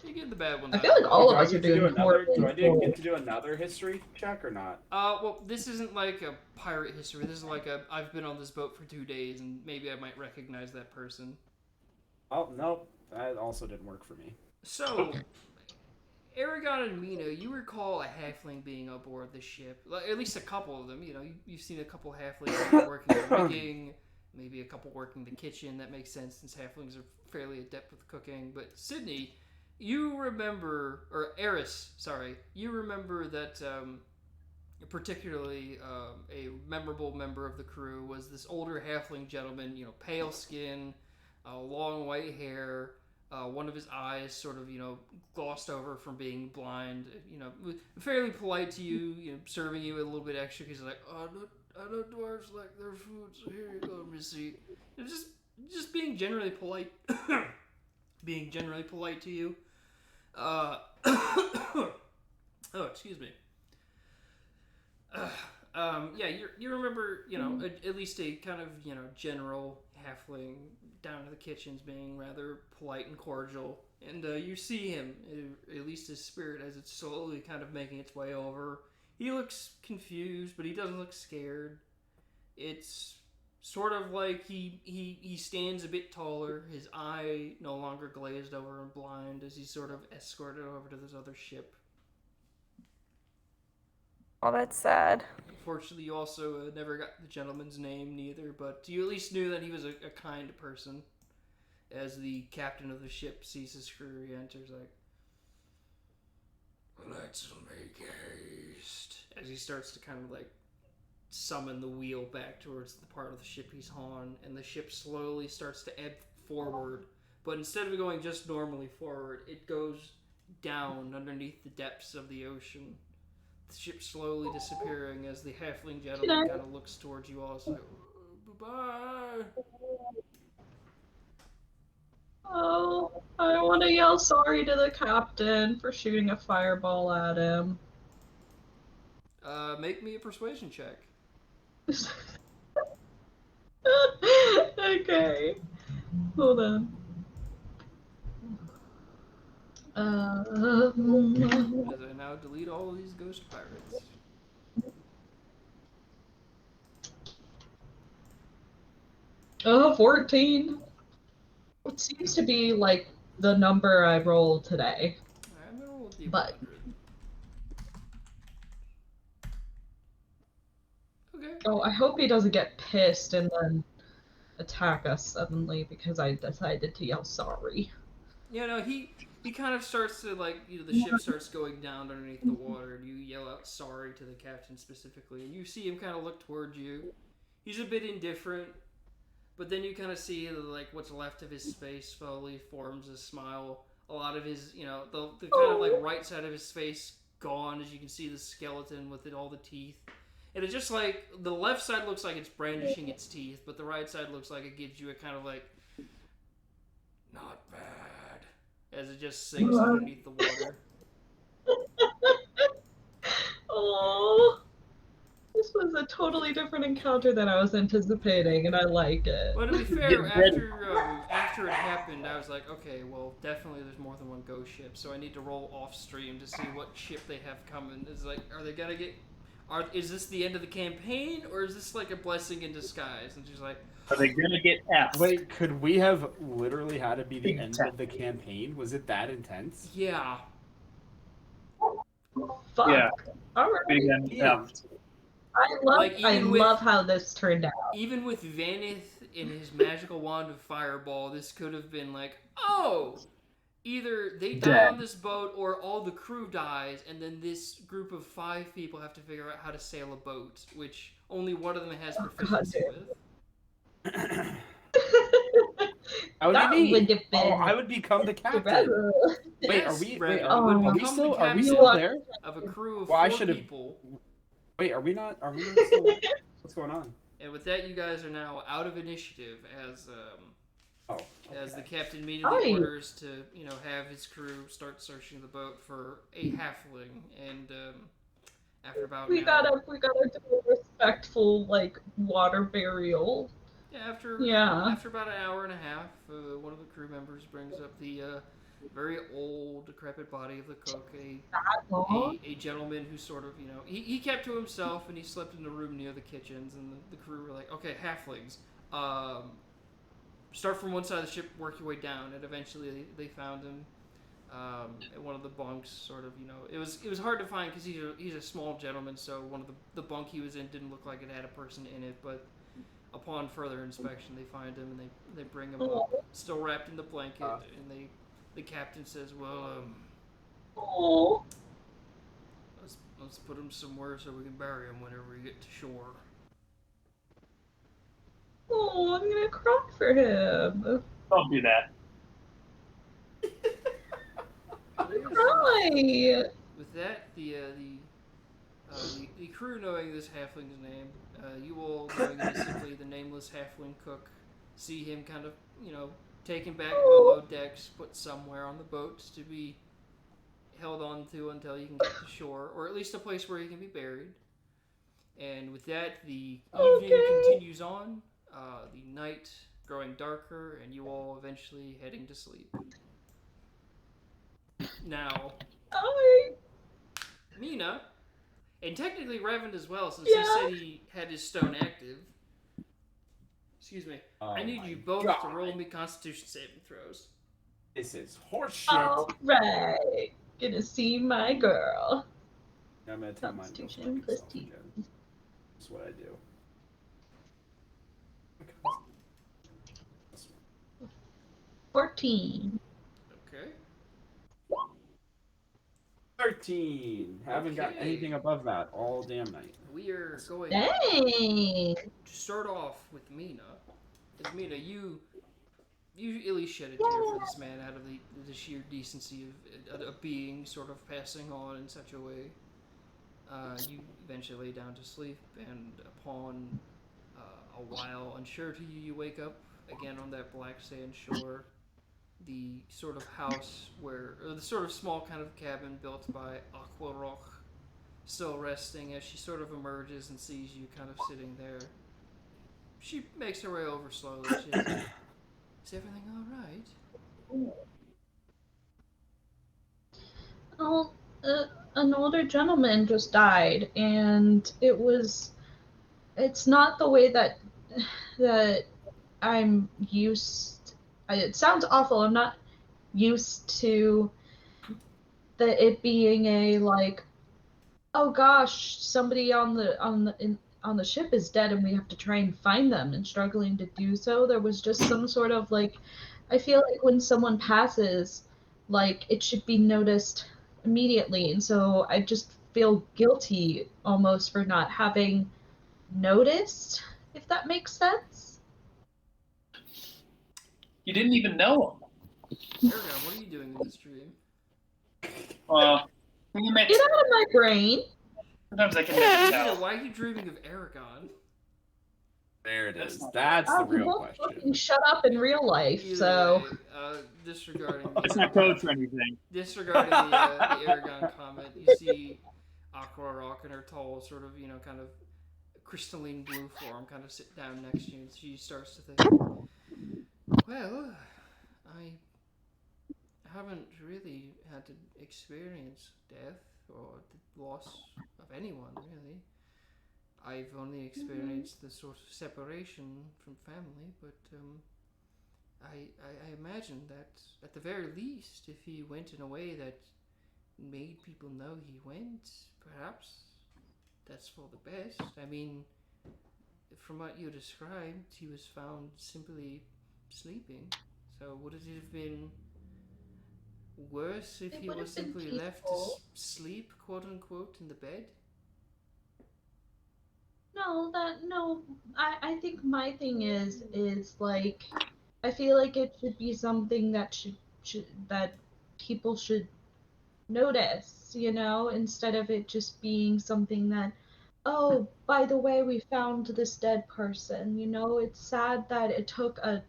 Speaker 1: You get the bad ones
Speaker 3: I
Speaker 1: out.
Speaker 3: feel like all
Speaker 5: Do
Speaker 3: of
Speaker 5: I
Speaker 3: us are
Speaker 5: get to do
Speaker 3: doing
Speaker 5: another? Do I
Speaker 3: horribly.
Speaker 5: get to do another history check or not?
Speaker 1: Well, this isn't like a pirate history. This is like I've been on this boat for 2 days, and maybe I might recognize that person.
Speaker 5: Oh, nope. That also didn't work for me.
Speaker 1: So, Aragon and Mina, you recall a halfling being aboard the ship. At least a couple of them. You've seen a couple halflings working the rigging, maybe a couple working the kitchen. That makes sense since halflings are fairly adept with cooking. But Sydney, you remember, or Eris, sorry, you remember that particularly a memorable member of the crew was this older halfling gentleman, pale skin, long white hair, one of his eyes sort of, glossed over from being blind, fairly polite to you, serving you a little bit extra because he's like, oh, I know dwarves like their food, so here you go, Missy. Just being generally polite, being generally polite to you. Oh, excuse me. Yeah, you remember, at least a kind of, general halfling down to the kitchens being rather polite and cordial. And you see him, at least his spirit, as it's slowly kind of making its way over. He looks confused, but he doesn't look scared. It's sort of like he stands a bit taller, his eye no longer glazed over and blind as he's sort of escorted over to this other ship.
Speaker 4: Oh, that's sad.
Speaker 1: Unfortunately, you also never got the gentleman's name, neither, but you at least knew that he was a kind person. As the captain of the ship sees his crew, he enters like, let's make haste. As he starts to kind of like summon the wheel back towards the part of the ship he's on, and the ship slowly starts to ebb forward. But instead of going just normally forward, it goes down underneath the depths of the ocean. The ship slowly disappearing as the halfling gentleman kind of looks towards you all. So, bye-bye.
Speaker 3: Oh, I want to yell sorry to the captain for shooting a fireball at him.
Speaker 1: Make me a persuasion check.
Speaker 3: Okay. Hold on.
Speaker 1: As I now delete all of these ghost pirates.
Speaker 3: Oh, 14. It seems to be like the number I rolled today.
Speaker 1: I'm gonna roll a D100.
Speaker 3: But-
Speaker 1: Okay.
Speaker 3: Oh, I hope he doesn't get pissed and then attack us suddenly because I decided to yell sorry.
Speaker 1: Yeah, no, he kind of starts to, like, the ship starts going down underneath the water, and you yell out sorry to the captain specifically, and you see him kind of look towards you. He's a bit indifferent, but then you kind of see, like, what's left of his face slowly forms a smile. A lot of his, the kind of, like, right side of his face gone, as you can see the skeleton with all the teeth. And it's just like, the left side looks like it's brandishing its teeth, but the right side looks like it gives you a kind of, like, not bad. As it just sinks underneath the water.
Speaker 3: Oh, this was a totally different encounter than I was anticipating, and I like it.
Speaker 1: But to be fair, after it happened, I was like, okay, well, definitely there's more than one ghost ship, so I need to roll off stream to see what ship they have coming. It's like, are they gonna get? Is this the end of the campaign, or is this like a blessing in disguise? And she's like,
Speaker 2: Are they gonna get F?
Speaker 5: Wait, could we have literally had it be the end of the campaign? Was it that intense?
Speaker 1: yeah.
Speaker 3: Fuck.
Speaker 2: Yeah.
Speaker 3: Alright.
Speaker 2: Big F.
Speaker 3: I love how this turned out.
Speaker 1: Even with Vanith in his magical wand of fireball, this could have been like, oh, either they die on this boat or all the crew dies, and then this group of 5 people have to figure out how to sail a boat, which only one of them has proficiency with.
Speaker 5: I would become the captain. Wait, are we? Wait, are we still? Are we still there?
Speaker 1: Of a crew of
Speaker 5: Well,
Speaker 1: 4 people.
Speaker 5: Wait, are we not? Are we not still? What's going on?
Speaker 1: And with that, you guys are now out of initiative as as the captain immediately orders to have his crew start searching the boat for a halfling, and after about
Speaker 3: we gotta do a respectful water burial.
Speaker 1: Yeah, after about an hour and a half, one of the crew members brings up the very old, decrepit body of the cook, a gentleman who sort of, he kept to himself and he slept in a room near the kitchens, and the crew were like, okay, halflings, start from one side of the ship, work your way down, and eventually they found him at one of the bunks. Sort of, it was hard to find because he's a small gentleman, so one of the bunk he was in didn't look like it had a person in it. But upon further inspection, they find him and they bring him up, still wrapped in the blanket, and the captain says, "Well,
Speaker 3: Oh,
Speaker 1: let's put him somewhere so we can bury him whenever we get to shore."
Speaker 3: oh, I'm gonna cry for him.
Speaker 2: Don't do that.
Speaker 3: Cry.
Speaker 1: With that, the crew knowing this halfling's name, you all knowing it is simply the nameless halfling cook, see him kind of, taken back below decks, put somewhere on the boat to be held on to until you can get to shore, or at least a place where he can be buried. And with that, the evening continues on, the night growing darker, and you all eventually heading to sleep. Now, Mina, and technically Revan as well, since he said he had his stone active. Excuse me. I need you both to roll me Constitution saving throws.
Speaker 5: This is horseshit.
Speaker 3: Alright. Gonna see my girl.
Speaker 5: I'm gonna take mine.
Speaker 3: Constitution plus 2.
Speaker 5: That's what I do.
Speaker 3: 14.
Speaker 1: Okay.
Speaker 5: 13. Haven't got
Speaker 1: Okay.
Speaker 5: anything above that all damn night.
Speaker 1: We are going
Speaker 3: Dang.
Speaker 1: to start off with Mina. Because Mina, you at least shed a tear for this man out of the sheer decency of a being sort of passing on in such a way. You eventually lay down to sleep, and upon a while unsure to you, you wake up again on that black sand shore. The sort of house or the sort of small kind of cabin built by Aqua Rock, still resting as she sort of emerges and sees you kind of sitting there. She makes her way over slowly. She says, "Is everything all right?"
Speaker 3: Oh, an older gentleman just died, and it's not the way that I'm used. It sounds awful. I'm not used to it being a like, oh gosh, somebody on the ship is dead and we have to try and find them, and struggling to do so. There was just some sort of like, I feel like when someone passes, like it should be noticed immediately, and so I just feel guilty almost for not having noticed, if that makes sense.
Speaker 2: You didn't even know him.
Speaker 1: Aragon, what are you doing in this dream?
Speaker 2: Well,
Speaker 3: Get out of my brain.
Speaker 2: sometimes I can never
Speaker 1: Mina,
Speaker 2: tell.
Speaker 1: why are you dreaming of Aragon?
Speaker 5: There it
Speaker 2: That's
Speaker 5: is.
Speaker 2: not-
Speaker 5: That's the
Speaker 3: We
Speaker 5: real
Speaker 3: both
Speaker 5: question.
Speaker 3: fucking shut up in real life,
Speaker 1: Either
Speaker 3: so
Speaker 1: way, disregarding
Speaker 2: It's not code for anything.
Speaker 1: disregarding the Aragon comment, you see Aqua Rock in her tall, sort of, kind of crystalline blue form kind of sit down next to you, and she starts to think, well, I haven't really had to experience death or the loss of anyone, really. I've only experienced the sort of separation from family, but I imagine that at the very least, if he went in a way that made people know he went, perhaps that's for the best. I mean, from what you described, he was found simply sleeping. So would it have been worse if
Speaker 3: It
Speaker 1: he
Speaker 3: would
Speaker 1: was
Speaker 3: have been
Speaker 1: simply left to
Speaker 3: peaceful.
Speaker 1: sleep, quote unquote, in the bed?
Speaker 3: no, I think my thing is like, I feel like it should be something that should that people should notice, instead of it just being something that, oh, by the way, we found this dead person. It's sad that it took a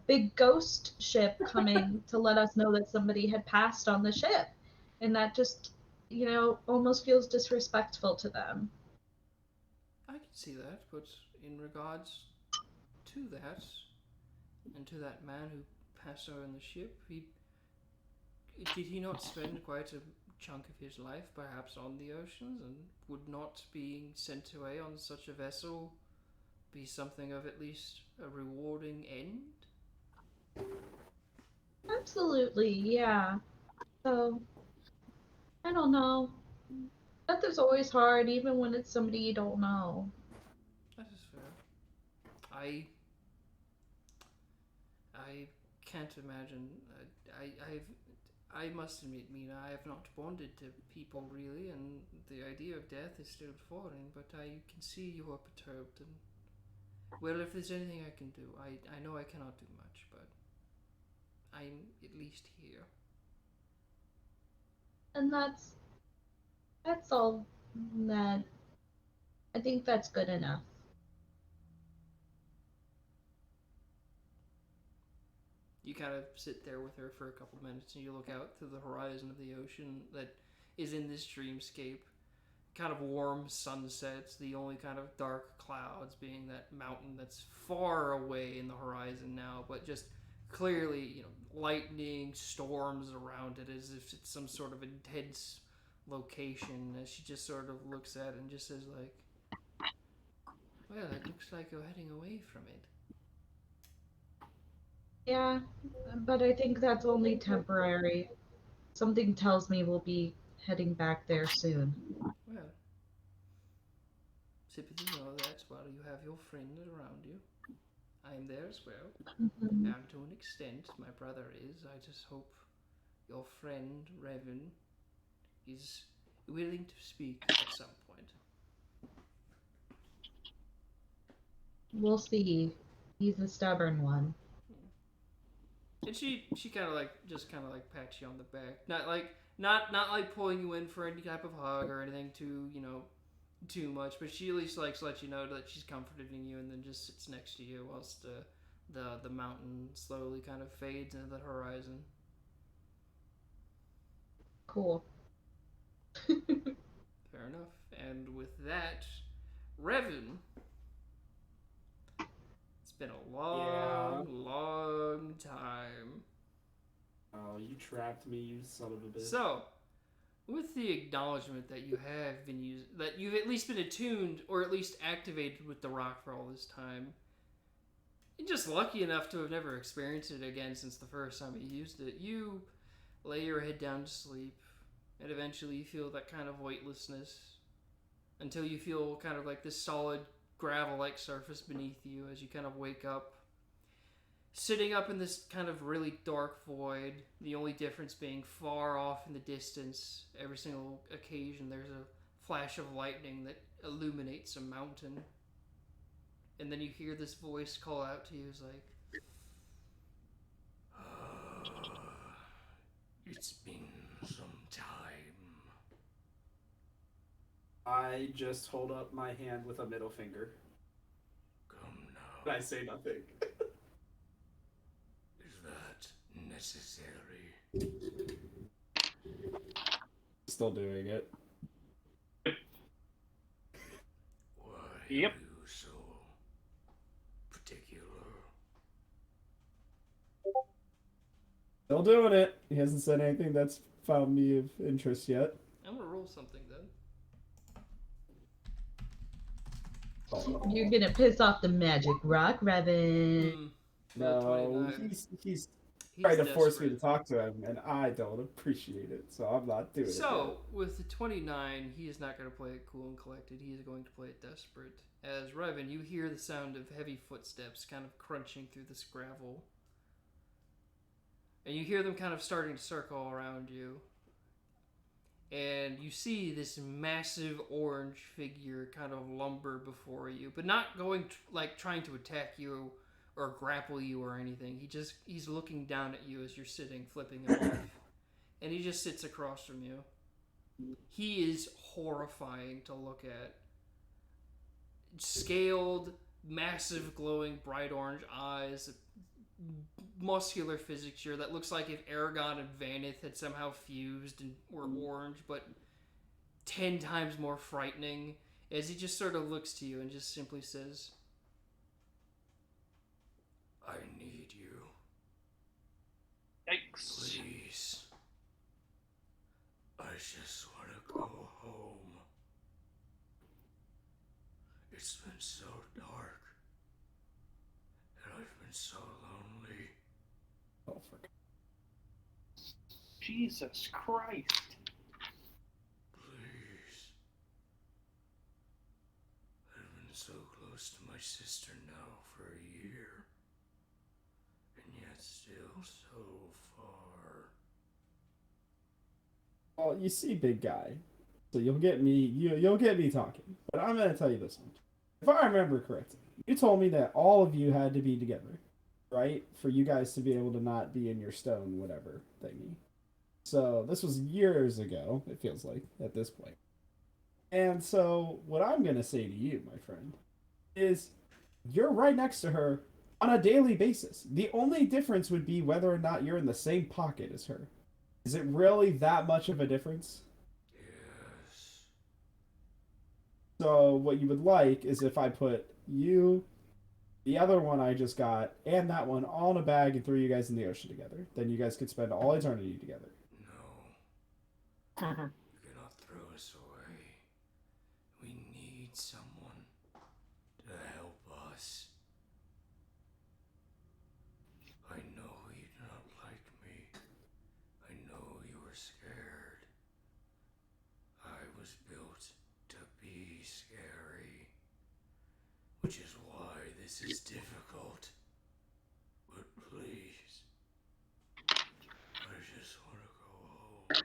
Speaker 3: big ghost ship coming to let us know that somebody had passed on the ship, and that just, almost feels disrespectful to them.
Speaker 1: I can see that, but in regards to that, and to that man who passed out on the ship, did he not spend quite a chunk of his life perhaps on the oceans, and would not being sent away on such a vessel be something of at least a rewarding end?
Speaker 3: Absolutely, yeah. So, I don't know. Death is always hard, even when it's somebody you don't know.
Speaker 1: That is fair. I can't imagine. I must admit, Mina, I have not bonded to people really, and the idea of death is still foreign. But I can see you are perturbed, and well, if there's anything I can do, I know I cannot do much, but I'm at least here.
Speaker 3: And that's all that I think that's good enough.
Speaker 1: You kind of sit there with her for a couple minutes, and you look out to the horizon of the ocean that is in this dreamscape. Kind of warm sunsets, the only kind of dark clouds being that mountain that's far away in the horizon now, but just clearly, lightning, storms around it as if it's some sort of intense location. As she just sort of looks at it and just says, like, well, it looks like you're heading away from it.
Speaker 3: Yeah, but I think that's only temporary. Something tells me we'll be heading back there soon.
Speaker 1: Well, sympathy know that while you have your friend around you. I am there as well.
Speaker 3: Mhm.
Speaker 1: And to an extent, my brother is. I just hope your friend, Revan, is willing to speak at some point.
Speaker 3: We'll see. He's a stubborn one.
Speaker 1: And she kind of like just kind of like pats you on the back, not like pulling you in for any type of hug or anything too much, but she at least likes to let you know that she's comforting you, and then just sits next to you whilst the mountain slowly kind of fades into the horizon.
Speaker 3: Cool.
Speaker 1: Fair enough. And with that, Revan, it's been a long time.
Speaker 5: Oh, you trapped me, you son of a bitch.
Speaker 1: So, with the acknowledgement that you have been that you've at least been attuned or at least activated with the rock for all this time, you're just lucky enough to have never experienced it again since the first time you used it. You lay your head down to sleep, and eventually you feel that kind of weightlessness until you feel kind of like this solid gravel-like surface beneath you as you kind of wake up. Sitting up in this kind of really dark void, the only difference being far off in the distance, every single occasion there's a flash of lightning that illuminates a mountain. And then you hear this voice call out to you, it's like, it's been some time.
Speaker 5: I just hold up my hand with a middle finger.
Speaker 1: Come now.
Speaker 5: And I say nothing.
Speaker 1: Is that necessary?
Speaker 5: Still doing it.
Speaker 1: Why
Speaker 2: Yep.
Speaker 1: are you so particular?
Speaker 5: Still doing it. He hasn't said anything that's found me of interest yet.
Speaker 1: I'm gonna roll something then.
Speaker 3: You're gonna piss off the magic rock, Revan.
Speaker 5: No, he's trying to force me to talk to him, and I don't appreciate it, so I'm not doing it.
Speaker 1: So, with the 29, he is not going to play it cool and collected. He is going to play it desperate. As Revan, you hear the sound of heavy footsteps kind of crunching through this gravel. And you hear them kind of starting to circle around you. And you see this massive orange figure kind of lumber before you, but not going trying to attack you or grapple you or anything. He's looking down at you as you're sitting, flipping him off. And he just sits across from you. He is horrifying to look at. Scaled, massive, glowing, bright orange eyes, muscular physique that looks like if Aragon and Vanith had somehow fused and were orange, but 10 times more frightening, as he just sort of looks to you and just simply says, I need you.
Speaker 2: Yikes.
Speaker 1: Please. I just want to go home. It's been so dark. And I've been so lonely.
Speaker 5: Oh, for God.
Speaker 2: Jesus Christ.
Speaker 6: Please. I've been so close to my sister now for a year. And yet still so far.
Speaker 7: Well, you see, big guy. So you'll get me. You'll get me talking. But I'm gonna tell you this one. If I remember correctly, you told me that all of you had to be together, right? For you guys to be able to not be in your stone whatever thingy. So this was years ago. It feels like at this point. And so what I'm gonna say to you, my friend, is you're right next to her on a daily basis. The only difference would be whether or not you're in the same pocket as her. Is it really that much of a difference?
Speaker 6: Yes.
Speaker 7: So what you would like is if I put you, the other one I just got, and that one all in a bag and threw you guys in the ocean together. Then you guys could spend all eternity together.
Speaker 6: No. You cannot throw us away. We need someone to help us. I know you do not like me. I know you were scared. I was built to be scary. Which is why this is difficult. But please, I just want to go home.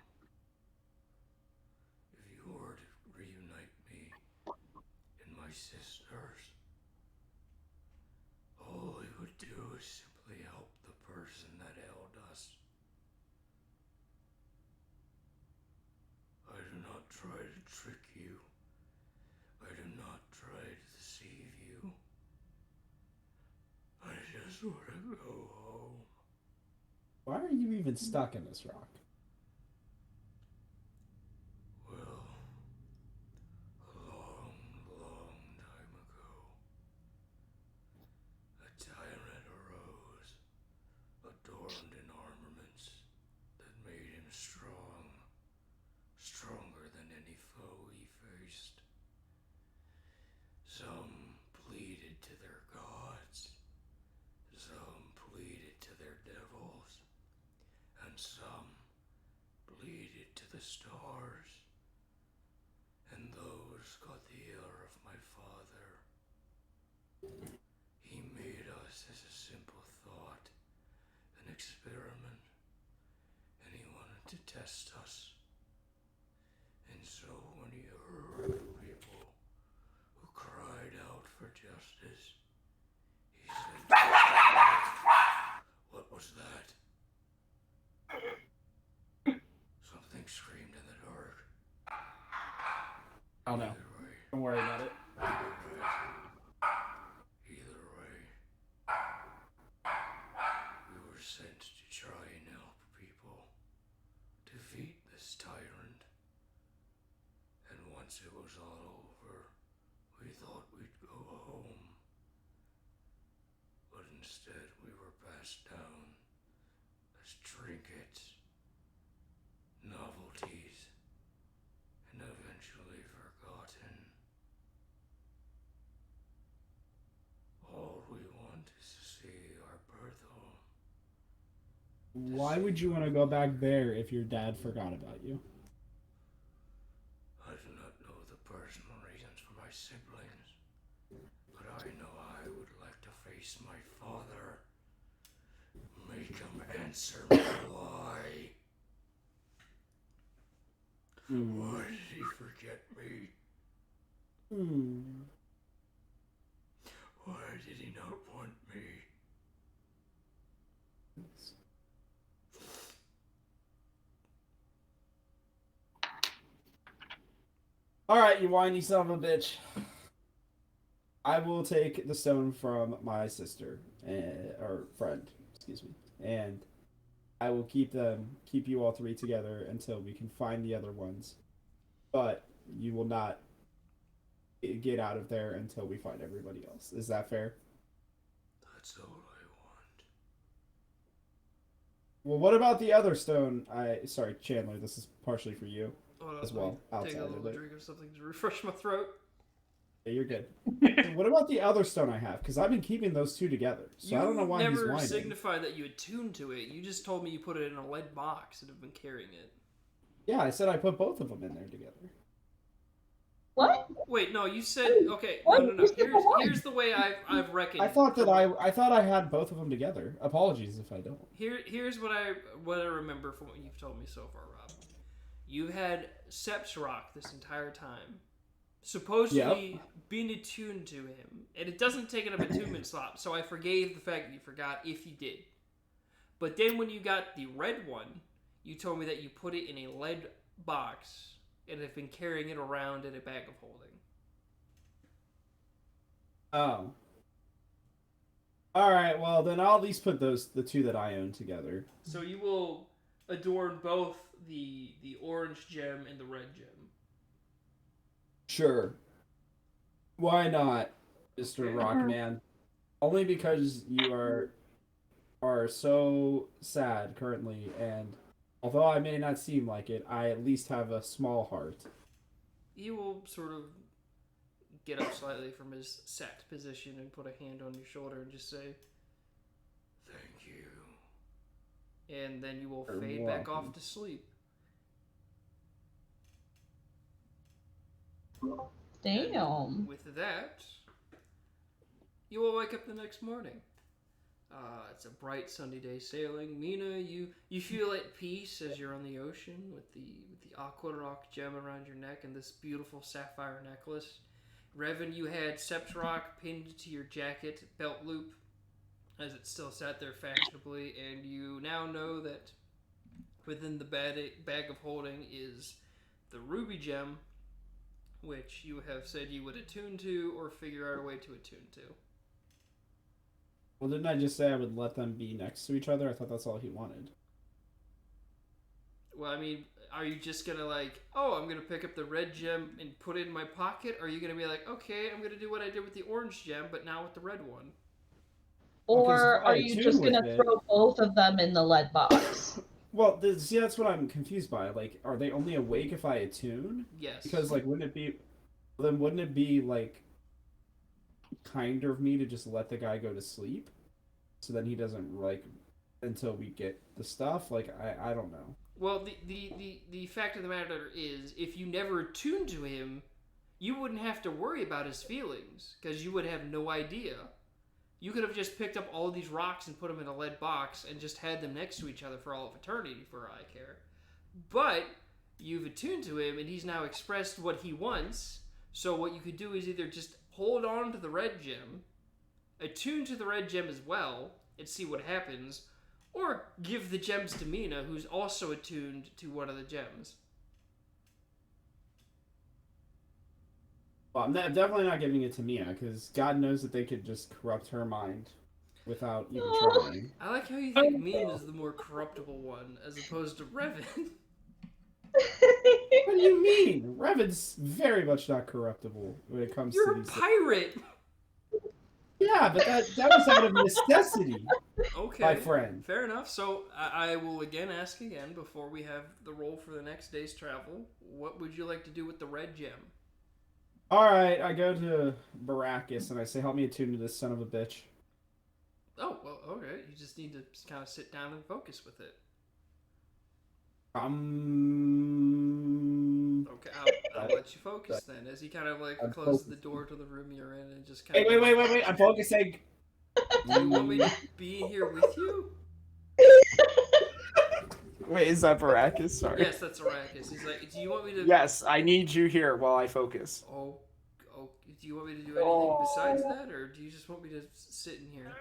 Speaker 6: If you were to reunite me and my sisters, all we would do is simply help the person that held us. I do not try to trick you. I do not try to deceive you. I just want to go home.
Speaker 7: Why are you even stuck in this rock?
Speaker 6: Well, a long, long time ago, a tyrant arose, adorned in armaments that made him strong, stronger than any foe he faced. Some pleaded to their gods, some pleaded to their devils, and some pleaded to the stars. And those got the ear of my father. He made us as a simple thought, an experiment, and he wanted to test us. And so when he heard of people who cried out for justice, he said, "What was that?" Something screamed in the dark.
Speaker 7: Oh no.
Speaker 6: Either way,
Speaker 7: Don't worry about it.
Speaker 6: either way, we were sent to try and help people defeat this tyrant. And once it was all over, we thought we'd go home. But instead we were passed down as trinkets, novelties, and eventually forgotten. All we want is to see our birth home.
Speaker 7: Why would you want to go back there if your dad forgot about you?
Speaker 6: I do not know the personal reasons for my siblings, but I know I would like to face my father. Make him answer me why. Why did he forget me? Why did he not want me?
Speaker 7: Alright, you whiny son of a bitch. I will take the stone from my sister, or friend, excuse me, and I will keep you all three together until we can find the other ones. But you will not get out of there until we find everybody else. Is that fair?
Speaker 6: That's all I want.
Speaker 7: Well, what about the other stone? Sorry, Chandler, this is partially for you
Speaker 1: Hold on,
Speaker 7: as
Speaker 1: let me
Speaker 7: well.
Speaker 1: Take
Speaker 7: Outside
Speaker 1: a
Speaker 7: of
Speaker 1: little
Speaker 7: it.
Speaker 1: drink of something to refresh my throat.
Speaker 7: Yeah, you're good. What about the other stone I have? Because I've been keeping those two together, so I don't know why he's
Speaker 1: never
Speaker 7: whining.
Speaker 1: signified that you attuned to it. You just told me you put it in a lead box and have been carrying it.
Speaker 7: Yeah, I said I put both of them in there together.
Speaker 3: What?
Speaker 1: Wait, no, you said okay.
Speaker 3: What?
Speaker 1: No.
Speaker 3: You said the one.
Speaker 1: Here's the way I've reckoned.
Speaker 7: I thought I had both of them together. Apologies if I don't.
Speaker 1: Here's what I remember from what you've told me so far, Rob. You've had Seps Rock this entire time, supposedly being attuned to him, and it doesn't take an attunement slot. So I forgave the fact that you forgot if you did. But then when you got the red one, you told me that you put it in a lead box and have been carrying it around in a bag of holding.
Speaker 7: Oh. All right. Well, then I'll at least put the two that I own together.
Speaker 1: So you will adorn both the orange gem and the red gem.
Speaker 7: Sure. Why not, Mr. Rockman? Only because you are so sad currently, and although I may not seem like it, I at least have a small heart.
Speaker 1: He will sort of get up slightly from his sat position and put a hand on your shoulder and just say,
Speaker 6: Thank you.
Speaker 1: and then you will
Speaker 7: You're
Speaker 1: fade back
Speaker 7: welcome.
Speaker 1: off to sleep.
Speaker 3: Damn.
Speaker 1: With that, you will wake up the next morning. It's a bright sunny day sailing. Mina, you feel at peace as you're on the ocean with the aqua rock gem around your neck and this beautiful sapphire necklace. Revan, you had Seps Rock pinned to your jacket belt loop as it still sat there fashionably, and you now know that within the bag of holding is the ruby gem, which you have said you would attune to or figure out a way to attune to.
Speaker 7: Well, didn't I just say I would let them be next to each other? I thought that's all he wanted.
Speaker 1: Well, I mean, are you just gonna I'm gonna pick up the red gem and put it in my pocket? Or are you gonna be like, okay, I'm gonna do what I did with the orange gem, but now with the red one?
Speaker 3: Or
Speaker 7: Because I
Speaker 3: are you
Speaker 7: attune
Speaker 3: just
Speaker 7: with
Speaker 3: gonna
Speaker 7: it.
Speaker 3: throw both of them in the lead box?
Speaker 7: Well, see, that's what I'm confused by. Like, are they only awake if I attune?
Speaker 1: Yes.
Speaker 7: Because, like, wouldn't it be, like, kinder of me to just let the guy go to sleep? So then he doesn't, like, until we get the stuff? Like, I don't know.
Speaker 1: Well, the fact of the matter is, if you never attuned to him, you wouldn't have to worry about his feelings, because you would have no idea. You could have just picked up all these rocks and put them in a lead box and just had them next to each other for all of eternity, for all I care. But you've attuned to him, and he's now expressed what he wants. So what you could do is either just hold on to the red gem, attune to the red gem as well, and see what happens, or give the gems to Mina, who's also attuned to one of the gems.
Speaker 7: Well, I'm definitely not giving it to Mia, because God knows that they could just corrupt her mind without even trying.
Speaker 1: I like how you think Mina is the more corruptible one, as opposed to Revan.
Speaker 7: What do you mean? Revan's very much not corruptible when it comes
Speaker 1: You're
Speaker 7: to
Speaker 1: a
Speaker 7: these.
Speaker 1: pirate!
Speaker 7: Yeah, but that was out of necessity,
Speaker 1: Okay.
Speaker 7: my friend.
Speaker 1: Fair enough. So I will again ask again before we have the roll for the next day's travel. What would you like to do with the red gem?
Speaker 7: All right, I go to Baracus and I say, "Help me attune to this son of a bitch."
Speaker 1: Oh, well, okay. You just need to kind of sit down and focus with it. Okay, I'll let you focus then, as he kind of
Speaker 7: I'm
Speaker 1: closes the
Speaker 7: focused.
Speaker 1: door to the room you're in and just kind
Speaker 7: Wait,
Speaker 1: of.
Speaker 7: wait! I'm focusing.
Speaker 1: Do you want me to be here with you?
Speaker 5: Wait, is that Baracus? Sorry.
Speaker 1: Yes, that's Arrakis. He's like, do you want me to?
Speaker 5: Yes, I need you here while I focus.
Speaker 1: Oh, do you want me to do anything besides that, or do you just want me to sit in here?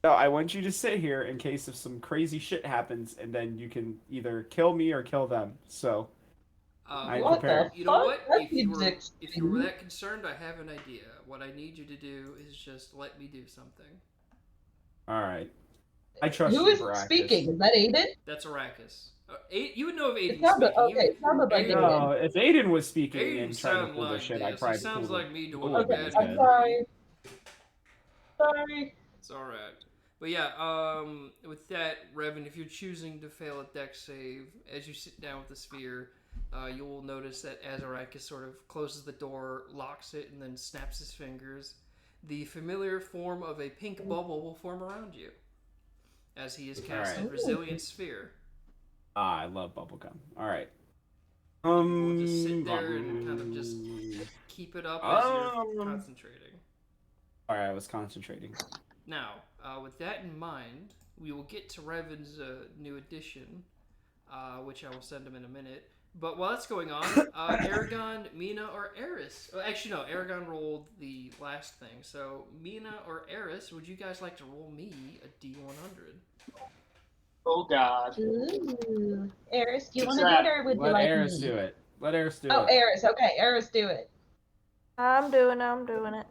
Speaker 5: No, I want you to sit here in case if some crazy shit happens, and then you can either kill me or kill them. So, I
Speaker 3: What
Speaker 5: prepared.
Speaker 3: the
Speaker 1: You know
Speaker 3: fuck?
Speaker 1: what?
Speaker 3: That seems
Speaker 1: If you were that concerned, I have an idea. What I need you to do is just let me do something.
Speaker 5: All right. I trust
Speaker 3: Who
Speaker 5: you,
Speaker 3: is
Speaker 5: Baracus.
Speaker 3: speaking? Is that Aiden?
Speaker 1: That's Arrakis. You would know if
Speaker 3: It
Speaker 1: Aiden's
Speaker 3: sounded,
Speaker 1: speaking.
Speaker 3: okay, it sounded like
Speaker 1: Aiden-
Speaker 3: Aiden.
Speaker 5: No, if Aiden was speaking
Speaker 1: Aiden
Speaker 5: and trying to
Speaker 1: sound
Speaker 5: pull
Speaker 1: like
Speaker 5: this shit,
Speaker 1: this.
Speaker 5: I'd probably
Speaker 1: He sounds
Speaker 5: pull
Speaker 1: like me doing
Speaker 5: pull
Speaker 1: a
Speaker 5: it
Speaker 3: Okay,
Speaker 1: bad
Speaker 5: in.
Speaker 3: I'm sorry. Sorry.
Speaker 1: It's alright. But yeah, with that, Revan, if you're choosing to fail a dex save, as you sit down with the sphere, you will notice that Azarakis sort of closes the door, locks it, and then snaps his fingers. The familiar form of a pink bubble will form around you as he has casted
Speaker 5: Alright.
Speaker 1: Resilient Sphere.
Speaker 5: I love bubblegum. All right.
Speaker 1: We'll just sit there and kind of just keep it up as you're concentrating.
Speaker 5: All right, I was concentrating.
Speaker 1: Now, with that in mind, we will get to Revan's new edition, which I will send him in a minute. But while that's going on, Aragon, Mina, or Eris? Oh, actually, no. Aragon rolled the last thing. So, Mina or Eris, would you guys like to roll me a D100?
Speaker 2: Oh God.
Speaker 3: Ooh. Eris, do you want
Speaker 2: What's
Speaker 3: to do
Speaker 2: that?
Speaker 3: it or would you
Speaker 5: Let
Speaker 3: like
Speaker 5: Eris
Speaker 3: me?
Speaker 5: do it. Let Eris do
Speaker 3: Oh,
Speaker 5: it.
Speaker 3: Eris. Okay, Eris, do it.
Speaker 4: I'm doing it.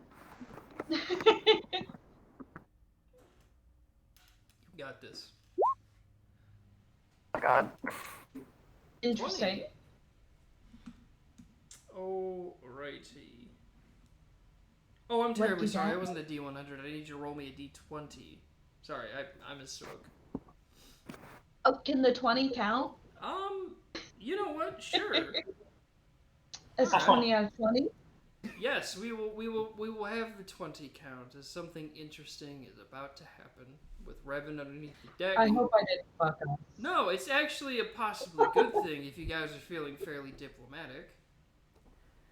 Speaker 1: You got this.
Speaker 4: Oh God.
Speaker 3: Interesting.
Speaker 1: 20. Alrighty. Oh, I'm
Speaker 3: What
Speaker 1: terribly
Speaker 3: you
Speaker 1: sorry.
Speaker 3: got?
Speaker 1: It wasn't a D100. I need you to roll me a D20. Sorry, I misspoke.
Speaker 3: Oh, can the 20 count?
Speaker 1: You know what? Sure.
Speaker 3: Is 20 out of 20?
Speaker 1: Yes, we will have the 20 count as something interesting is about to happen with Revan underneath the deck.
Speaker 3: I hope I didn't fuck up.
Speaker 1: No, it's actually a possibly good thing if you guys are feeling fairly diplomatic.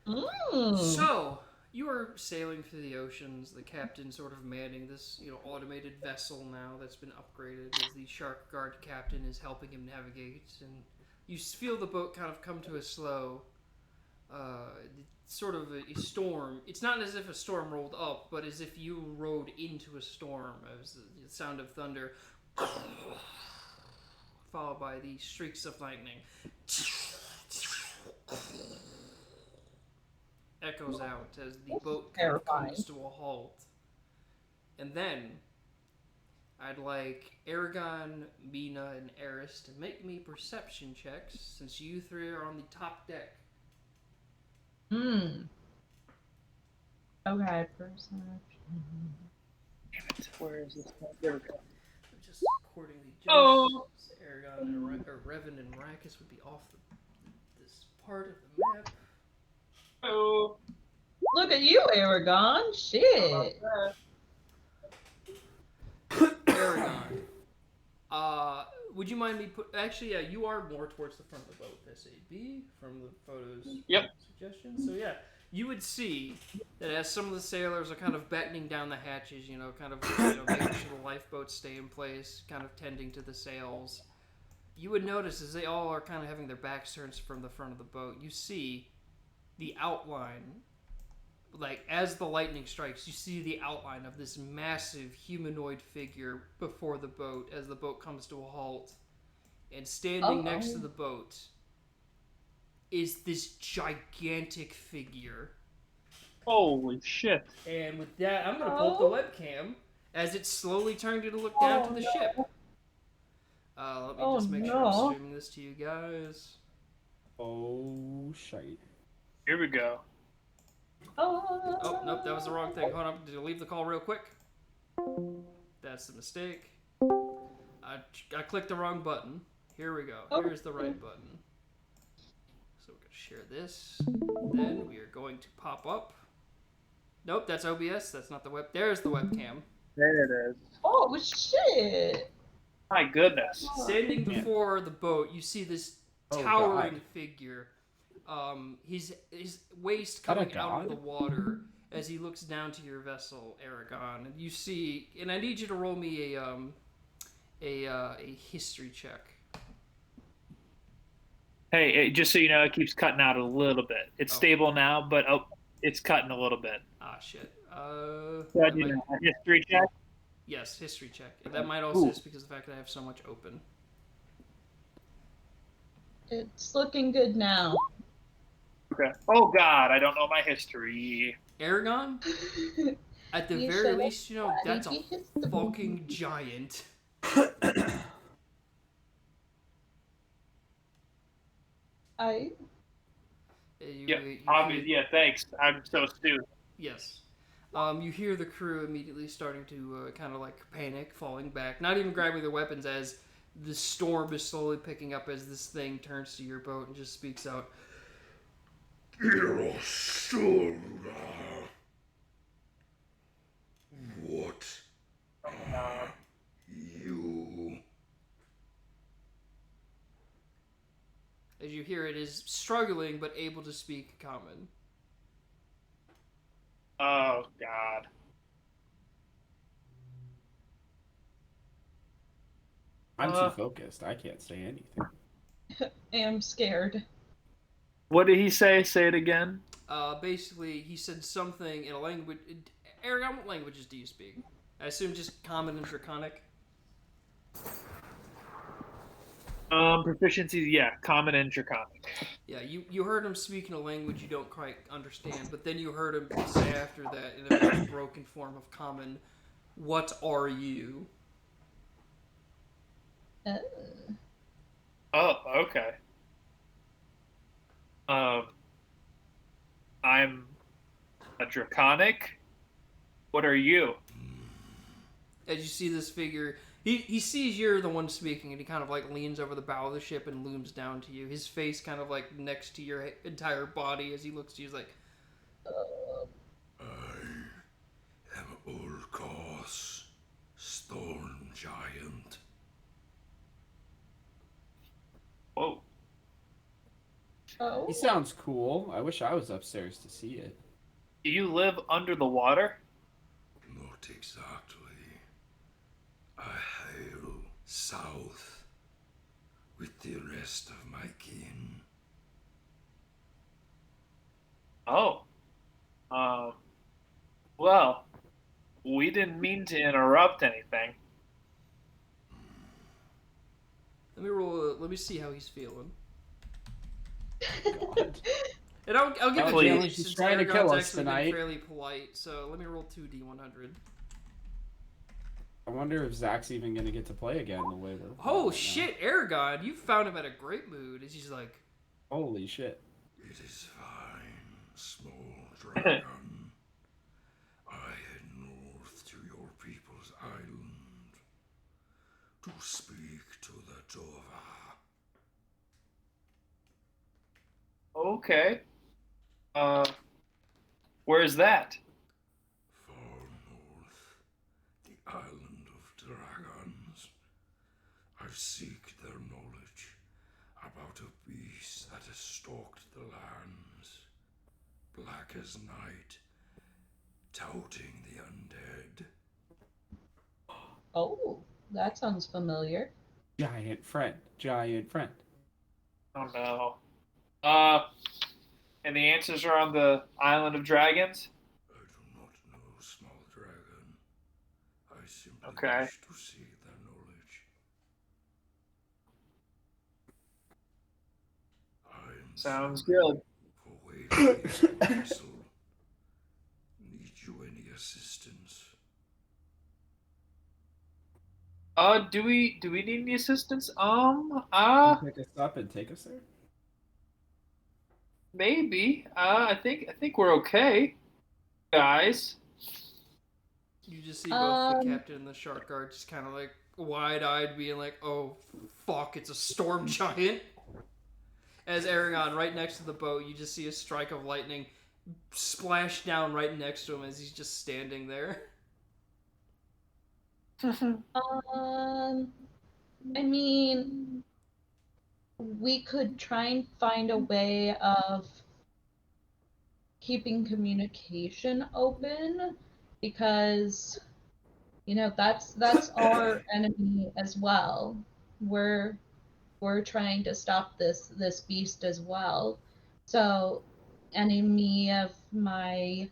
Speaker 1: So, you are sailing through the oceans, the captain sort of manning this, automated vessel now that's been upgraded as the Shark Guard captain is helping him navigate, and you feel the boat kind of come to a slow, sort of a storm. It's not as if a storm rolled up, but as if you rode into a storm, as the sound of thunder, followed by the streaks of lightning. Echoes out as the boat kind of comes to a halt. And then, I'd like Aragon, Mina, and Eris to make me perception checks, since you three are on the top deck.
Speaker 3: Okay, perception.
Speaker 2: Damn it. Where is this? There we go.
Speaker 1: Just accordingly judged, Aragon and Revan and Rakus would be off this part of the map.
Speaker 2: Oh.
Speaker 3: Look at you, Aragon. Shit.
Speaker 1: Aragon. Would you mind me actually, yeah, you are more towards the front of the boat, SAB, from the photos.
Speaker 2: Yep.
Speaker 1: Suggestions. So yeah, you would see that as some of the sailors are kind of battening down the hatches, kind of making sure the lifeboats stay in place, kind of tending to the sails. You would notice as they all are kind of having their backs turned from the front of the boat, you see the outline, like as the lightning strikes, you see the outline of this massive humanoid figure before the boat as the boat comes to a halt. And standing next to the boat is this gigantic figure.
Speaker 2: Holy shit.
Speaker 1: And with that, I'm going to pull up the webcam as it's slowly turning to look down to the ship. Let me just make sure I'm streaming this to you guys.
Speaker 5: Oh, shite.
Speaker 2: Here we go.
Speaker 1: Oh, nope, that was the wrong thing. Hold on, did I leave the call real quick? That's the mistake. I clicked the wrong button. Here we go. Here's the right button. So we're going to share this. Then we are going to pop up. Nope, that's OBS. That's not the web. There's the webcam.
Speaker 2: There it is.
Speaker 3: Oh, shit.
Speaker 2: My goodness.
Speaker 1: Standing before the boat, you see this towering figure. His waist coming out of the water as he looks down to your vessel, Aragon. And you see, and I need you to roll me a history check.
Speaker 2: Hey, just so you know, it keeps cutting out a little bit. It's stable now, but it's cutting a little bit.
Speaker 1: Ah, shit.
Speaker 2: So I do a history check?
Speaker 1: Yes, history check. And that might also just because of the fact that I have so much open.
Speaker 3: It's looking good now.
Speaker 2: Okay. Oh God, I don't know my history.
Speaker 1: Aragon, at the
Speaker 3: You
Speaker 1: very
Speaker 3: should
Speaker 1: least, that's a fucking giant.
Speaker 2: Yeah, thanks. I'm so stupid.
Speaker 1: Yes. You hear the crew immediately starting to kind of like panic, falling back, not even grabbing their weapons as the storm is slowly picking up as this thing turns to your boat and just speaks out.
Speaker 6: Astaria, what are you?
Speaker 1: As you hear, it is struggling but able to speak common.
Speaker 2: Oh God.
Speaker 5: I'm too focused. I can't say anything.
Speaker 3: am scared.
Speaker 2: What did he say? Say it again.
Speaker 1: Basically, he said something in a language. Aragon, what languages do you speak? I assume just Common and Draconic.
Speaker 2: Proficiencies, yeah, common and draconic.
Speaker 1: Yeah, you heard him speak in a language you don't quite understand, but then you heard him say after that in a very broken form of Common, "What are you?"
Speaker 2: Oh, okay. I'm a draconic. What are you?
Speaker 1: As you see this figure, he sees you're the one speaking, and he kind of like leans over the bow of the ship and looms down to you. His face kind of like next to your entire body as he looks to you. He's like,
Speaker 6: I am Ulcos, Storm Giant.
Speaker 2: Whoa.
Speaker 3: Oh.
Speaker 5: He sounds cool. I wish I was upstairs to see it.
Speaker 2: Do you live under the water?
Speaker 6: Not exactly. I hail south with the rest of my kin.
Speaker 2: Oh. Well, we didn't mean to interrupt anything.
Speaker 1: "Let me roll. Let me see how he's feeling."
Speaker 5: God.
Speaker 1: And I'll give it to
Speaker 2: Please.
Speaker 1: you
Speaker 5: She's
Speaker 1: since
Speaker 5: trying to
Speaker 1: Aragon's
Speaker 5: kill us
Speaker 1: actually
Speaker 5: tonight.
Speaker 1: been fairly polite. So let me roll 2d100.
Speaker 5: I wonder if Zach's even gonna get to play again the way we're.
Speaker 1: Oh
Speaker 5: right
Speaker 1: shit, Aragon, you found him at a great mood. As he's like,
Speaker 5: now. Holy shit!
Speaker 6: It is fine, small dragon. I head north to your people's island to speak to the Dova.
Speaker 2: Okay. Where's that?
Speaker 6: Far north, the island of dragons. I seek their knowledge about a beast that has stalked the lands, black as night, touting the undead.
Speaker 3: Oh, that sounds familiar.
Speaker 5: Giant friend. Giant friend.
Speaker 2: Oh no. And the answers are on the Island of Dragons?
Speaker 6: I do not know, small dragon. I simply
Speaker 2: Okay.
Speaker 6: wish to seek their knowledge. I am
Speaker 2: Sounds
Speaker 6: sorry
Speaker 2: good.
Speaker 6: for waiting the vessel. Need you any assistance?
Speaker 2: Do we need any assistance?
Speaker 5: Can you pick us up and take us there?
Speaker 2: Maybe. I think we're okay, guys.
Speaker 1: you just see both the captain and the shark guard just kind of like wide-eyed, being like, "Oh fuck, it's a storm giant." As Aragon, right next to the boat, you just see a strike of lightning splash down right next to him as he's just standing there.
Speaker 3: I mean, we could try and find a way of keeping communication open because that's our enemy as well. We're trying to stop this beast as well. So enemy of my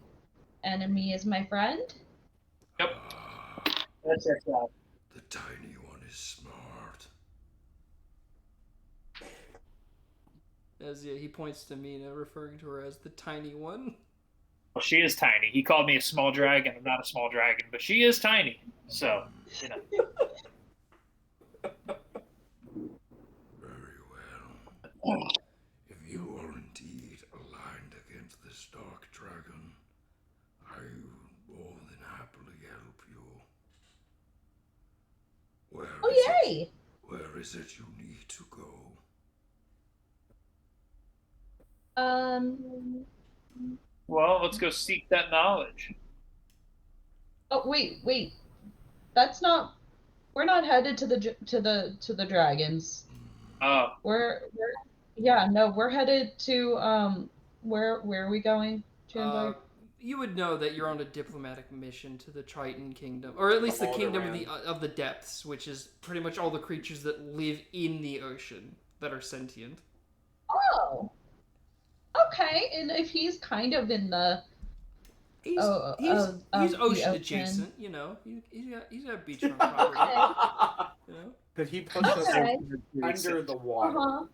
Speaker 3: enemy is my friend.
Speaker 2: Yep.
Speaker 6: Ah,
Speaker 2: That's it.
Speaker 6: the tiny one is smart.
Speaker 1: As he points to Mina, referring to her as the tiny one.
Speaker 2: Well, she is tiny. He called me a small dragon. I'm not a small dragon, but she is tiny. So, you know.
Speaker 6: Very well. If you are indeed aligned against this dark dragon, I would more than happily help you. Where
Speaker 3: Oh
Speaker 6: is
Speaker 3: yay!
Speaker 6: Where is it you need to go?
Speaker 2: Well, let's go seek that knowledge.
Speaker 3: Oh, wait. That's not. We're not headed to the dragons.
Speaker 2: Oh,
Speaker 3: We're headed to where are we going, Chandler?
Speaker 1: You would know that you're on a diplomatic mission to the Triton Kingdom, or at least the kingdom of the depths, which is pretty much all the creatures that live in the ocean that are sentient.
Speaker 3: Oh. Okay, and if he's kind of in the
Speaker 1: He's
Speaker 3: the
Speaker 1: ocean adjacent, you know. He's got beachfront property, you know.
Speaker 5: Could he push us
Speaker 3: Okay.
Speaker 5: under the water?
Speaker 3: Uh-huh.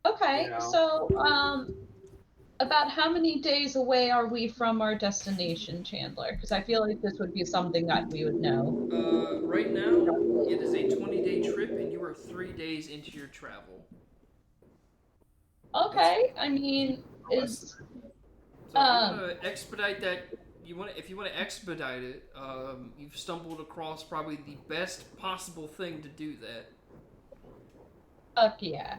Speaker 3: Okay,
Speaker 5: You know?
Speaker 3: so about how many days away are we from our destination, Chandler? Because I feel like this would be something that we would know.
Speaker 1: Right now, it is a 20-day trip, and you are 3 days into your travel.
Speaker 3: Okay, I mean, is
Speaker 1: So if you want to expedite that, if you want to expedite it, you've stumbled across probably the best possible thing to do that.
Speaker 3: fuck yeah.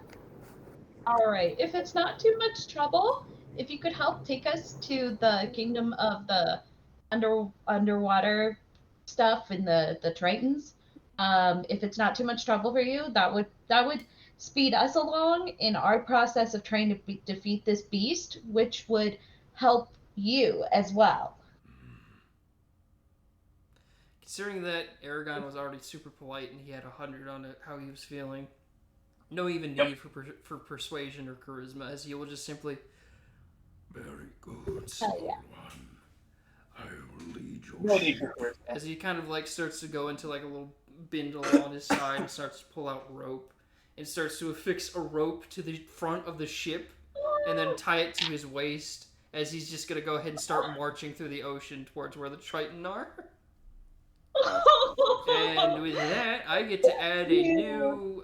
Speaker 3: All right, if it's not too much trouble, if you could help take us to the kingdom of the underwater stuff and the Tritons, if it's not too much trouble for you, that would speed us along in our process of trying to defeat this beast, which would help you as well.
Speaker 1: Considering that Aragon was already super polite and he had 100 on it, how he was feeling, no even need for persuasion or charisma, as he will just simply,
Speaker 6: Very good,
Speaker 3: Hell yeah.
Speaker 6: one. I will lead your
Speaker 2: no need
Speaker 6: ship.
Speaker 2: for it.
Speaker 1: as he kind of like starts to go into like a little bindle on his side and starts to pull out rope and starts to affix a rope to the front of the ship and then tie it to his waist, as he's just gonna go ahead and start marching through the ocean towards where the Triton are. And with that, I get to add a new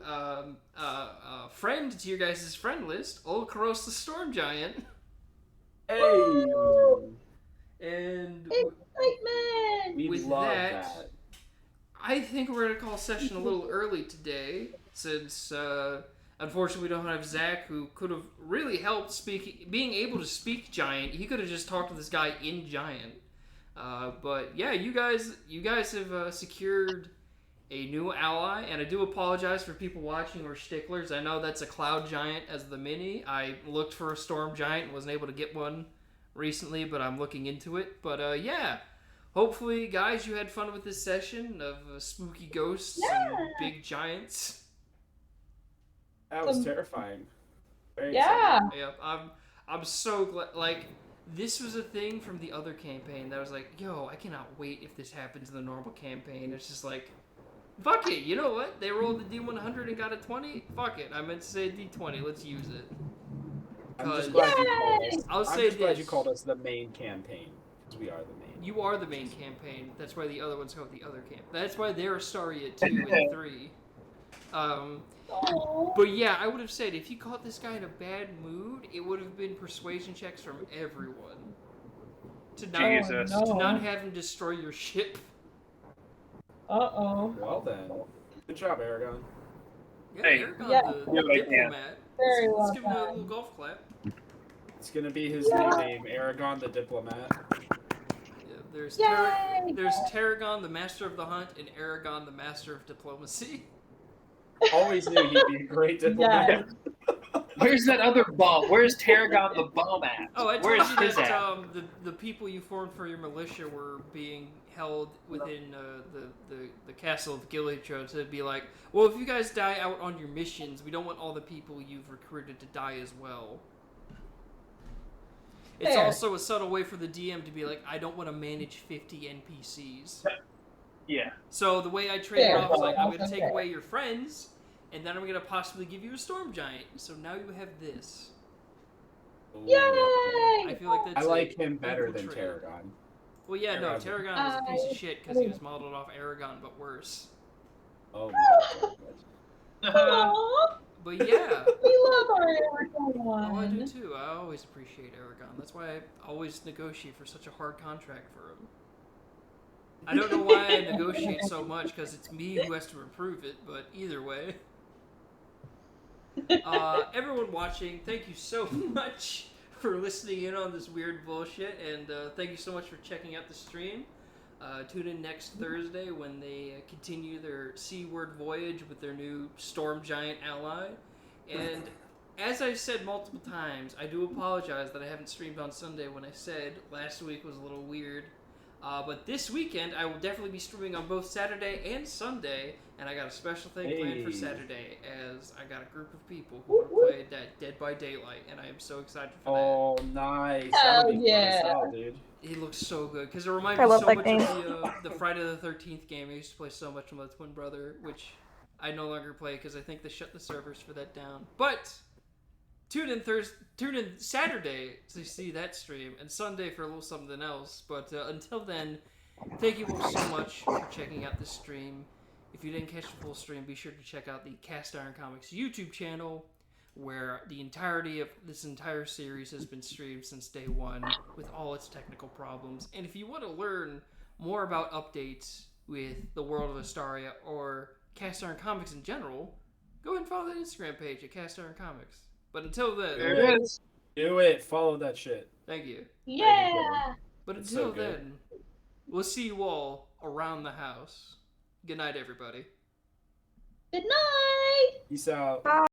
Speaker 1: friend to your guys' friend list, Old Karos the Storm Giant.
Speaker 5: Hey,
Speaker 1: And
Speaker 3: Excitement!
Speaker 5: we
Speaker 1: with
Speaker 5: love
Speaker 1: that,
Speaker 5: that.
Speaker 1: I think we're going to call session a little early today, since unfortunately we don't have Zach, who could have really helped being able to speak Giant. He could have just talked to this guy in Giant. But yeah, you guys have secured a new ally, and I do apologize for people watching who are sticklers. I know that's a Cloud Giant as the mini. I looked for a Storm Giant and wasn't able to get one recently, but I'm looking into it. But yeah, hopefully, guys, you had fun with this session of spooky ghosts and big giants.
Speaker 5: That was terrifying. Very
Speaker 3: Yeah.
Speaker 1: Yeah, I'm so glad. Like, this was a thing from the other campaign that I was like, yo, I cannot wait if this happens in the normal campaign. It's just like, fuck it, you know what? They rolled the D100 and got a 20? Fuck it, I meant to say D20, let's use it.
Speaker 5: I'm just glad you called us.
Speaker 1: I'll
Speaker 5: I'm
Speaker 1: say
Speaker 5: just glad
Speaker 1: this.
Speaker 5: you called us the main campaign, because we are the main.
Speaker 1: You are the main campaign, that's why the other ones go with the other camp. That's why they're Astaria 2 and 3. But yeah, I would have said, if you caught this guy in a bad mood, it would have been persuasion checks from everyone. To not have him destroy your ship.
Speaker 3: Uh-oh.
Speaker 5: Well then, good job, Aragon.
Speaker 1: Yeah,
Speaker 2: Hey.
Speaker 1: Aragon,
Speaker 3: Yeah.
Speaker 1: the
Speaker 2: Yeah, like,
Speaker 1: diplomat.
Speaker 3: Very
Speaker 1: Let's
Speaker 3: well
Speaker 1: give him a
Speaker 3: done.
Speaker 1: little golf clap.
Speaker 5: It's gonna be his nickname, Aragon the Diplomat.
Speaker 1: Yeah, there's
Speaker 3: Yay!
Speaker 1: there's Tarragon, the master of the hunt, and Aragon, the master of diplomacy.
Speaker 5: Always knew he'd be a great diplomat.
Speaker 2: Where's that other bum? Where's Tarragon the bum at?
Speaker 1: Oh, I told
Speaker 2: Where's
Speaker 1: you
Speaker 2: his
Speaker 1: that
Speaker 2: at?
Speaker 1: the people you formed for your militia were being held within the castle of Gillicho to be like, well, if you guys die out on your missions, we don't want all the people you've recruited to die as well. It's
Speaker 3: Fair.
Speaker 1: also a subtle way for the DM to be like, I don't want to manage 50 NPCs.
Speaker 2: Yeah.
Speaker 1: So the way I trade it
Speaker 3: Fair.
Speaker 1: off is like, I'm going to take
Speaker 3: Fair.
Speaker 1: away your friends, and then I'm going to possibly give you a Storm Giant. So now you have this.
Speaker 3: Yay!
Speaker 1: I feel like that's
Speaker 5: I like
Speaker 1: a
Speaker 5: him better
Speaker 1: equal
Speaker 5: than
Speaker 1: trade.
Speaker 5: Tarragon.
Speaker 1: Well, yeah, no,
Speaker 5: Aragon.
Speaker 1: Tarragon was a piece of shit because he was modeled off Aragon, but worse.
Speaker 5: Oh my god.
Speaker 3: Aw,
Speaker 1: But yeah,
Speaker 3: we love our Aragon.
Speaker 1: oh, I do too. I always appreciate Aragon. That's why I always negotiate for such a hard contract for him. I don't know why I negotiate so much, because it's me who has to approve it, but either way. Everyone watching, thank you so much for listening in on this weird bullshit, and thank you so much for checking out the stream. Tune in next Thursday when they continue their seaward voyage with their new storm giant ally. And as I've said multiple times, I do apologize that I haven't streamed on Sunday when I said last week was a little weird. But this weekend, I will definitely be streaming on both Saturday and Sunday, and I got a special thing planned for Saturday, as I got a group of people who want to play that Dead by Daylight, and I am so excited for that.
Speaker 5: Oh, nice.
Speaker 3: Hell
Speaker 5: That'll be fun as
Speaker 3: yeah.
Speaker 5: hell, dude.
Speaker 1: It looks so good, because it reminds
Speaker 4: I
Speaker 1: me
Speaker 4: love
Speaker 1: so
Speaker 4: that
Speaker 1: much
Speaker 4: game.
Speaker 1: of the Friday the 13th game I used to play so much with my twin brother, which I no longer play because I think they shut the servers for that down. But tune in Saturday to see that stream, and Sunday for a little something else. But until then, thank you all so much for checking out this stream. If you didn't catch the full stream, be sure to check out the Cast Iron Comics YouTube channel, where the entirety of this entire series has been streamed since day one with all its technical problems. And if you want to learn more about updates with the world of Astaria or Cast Iron Comics in general, go ahead and follow that Instagram page at Cast Iron Comics. But until then,
Speaker 5: There it is. Do it. Follow that shit.
Speaker 1: thank you.
Speaker 3: Yeah.
Speaker 1: But
Speaker 5: It's
Speaker 1: until
Speaker 5: so good.
Speaker 1: then, we'll see you all around the house. Good night, everybody.
Speaker 3: Good night.
Speaker 5: Peace out.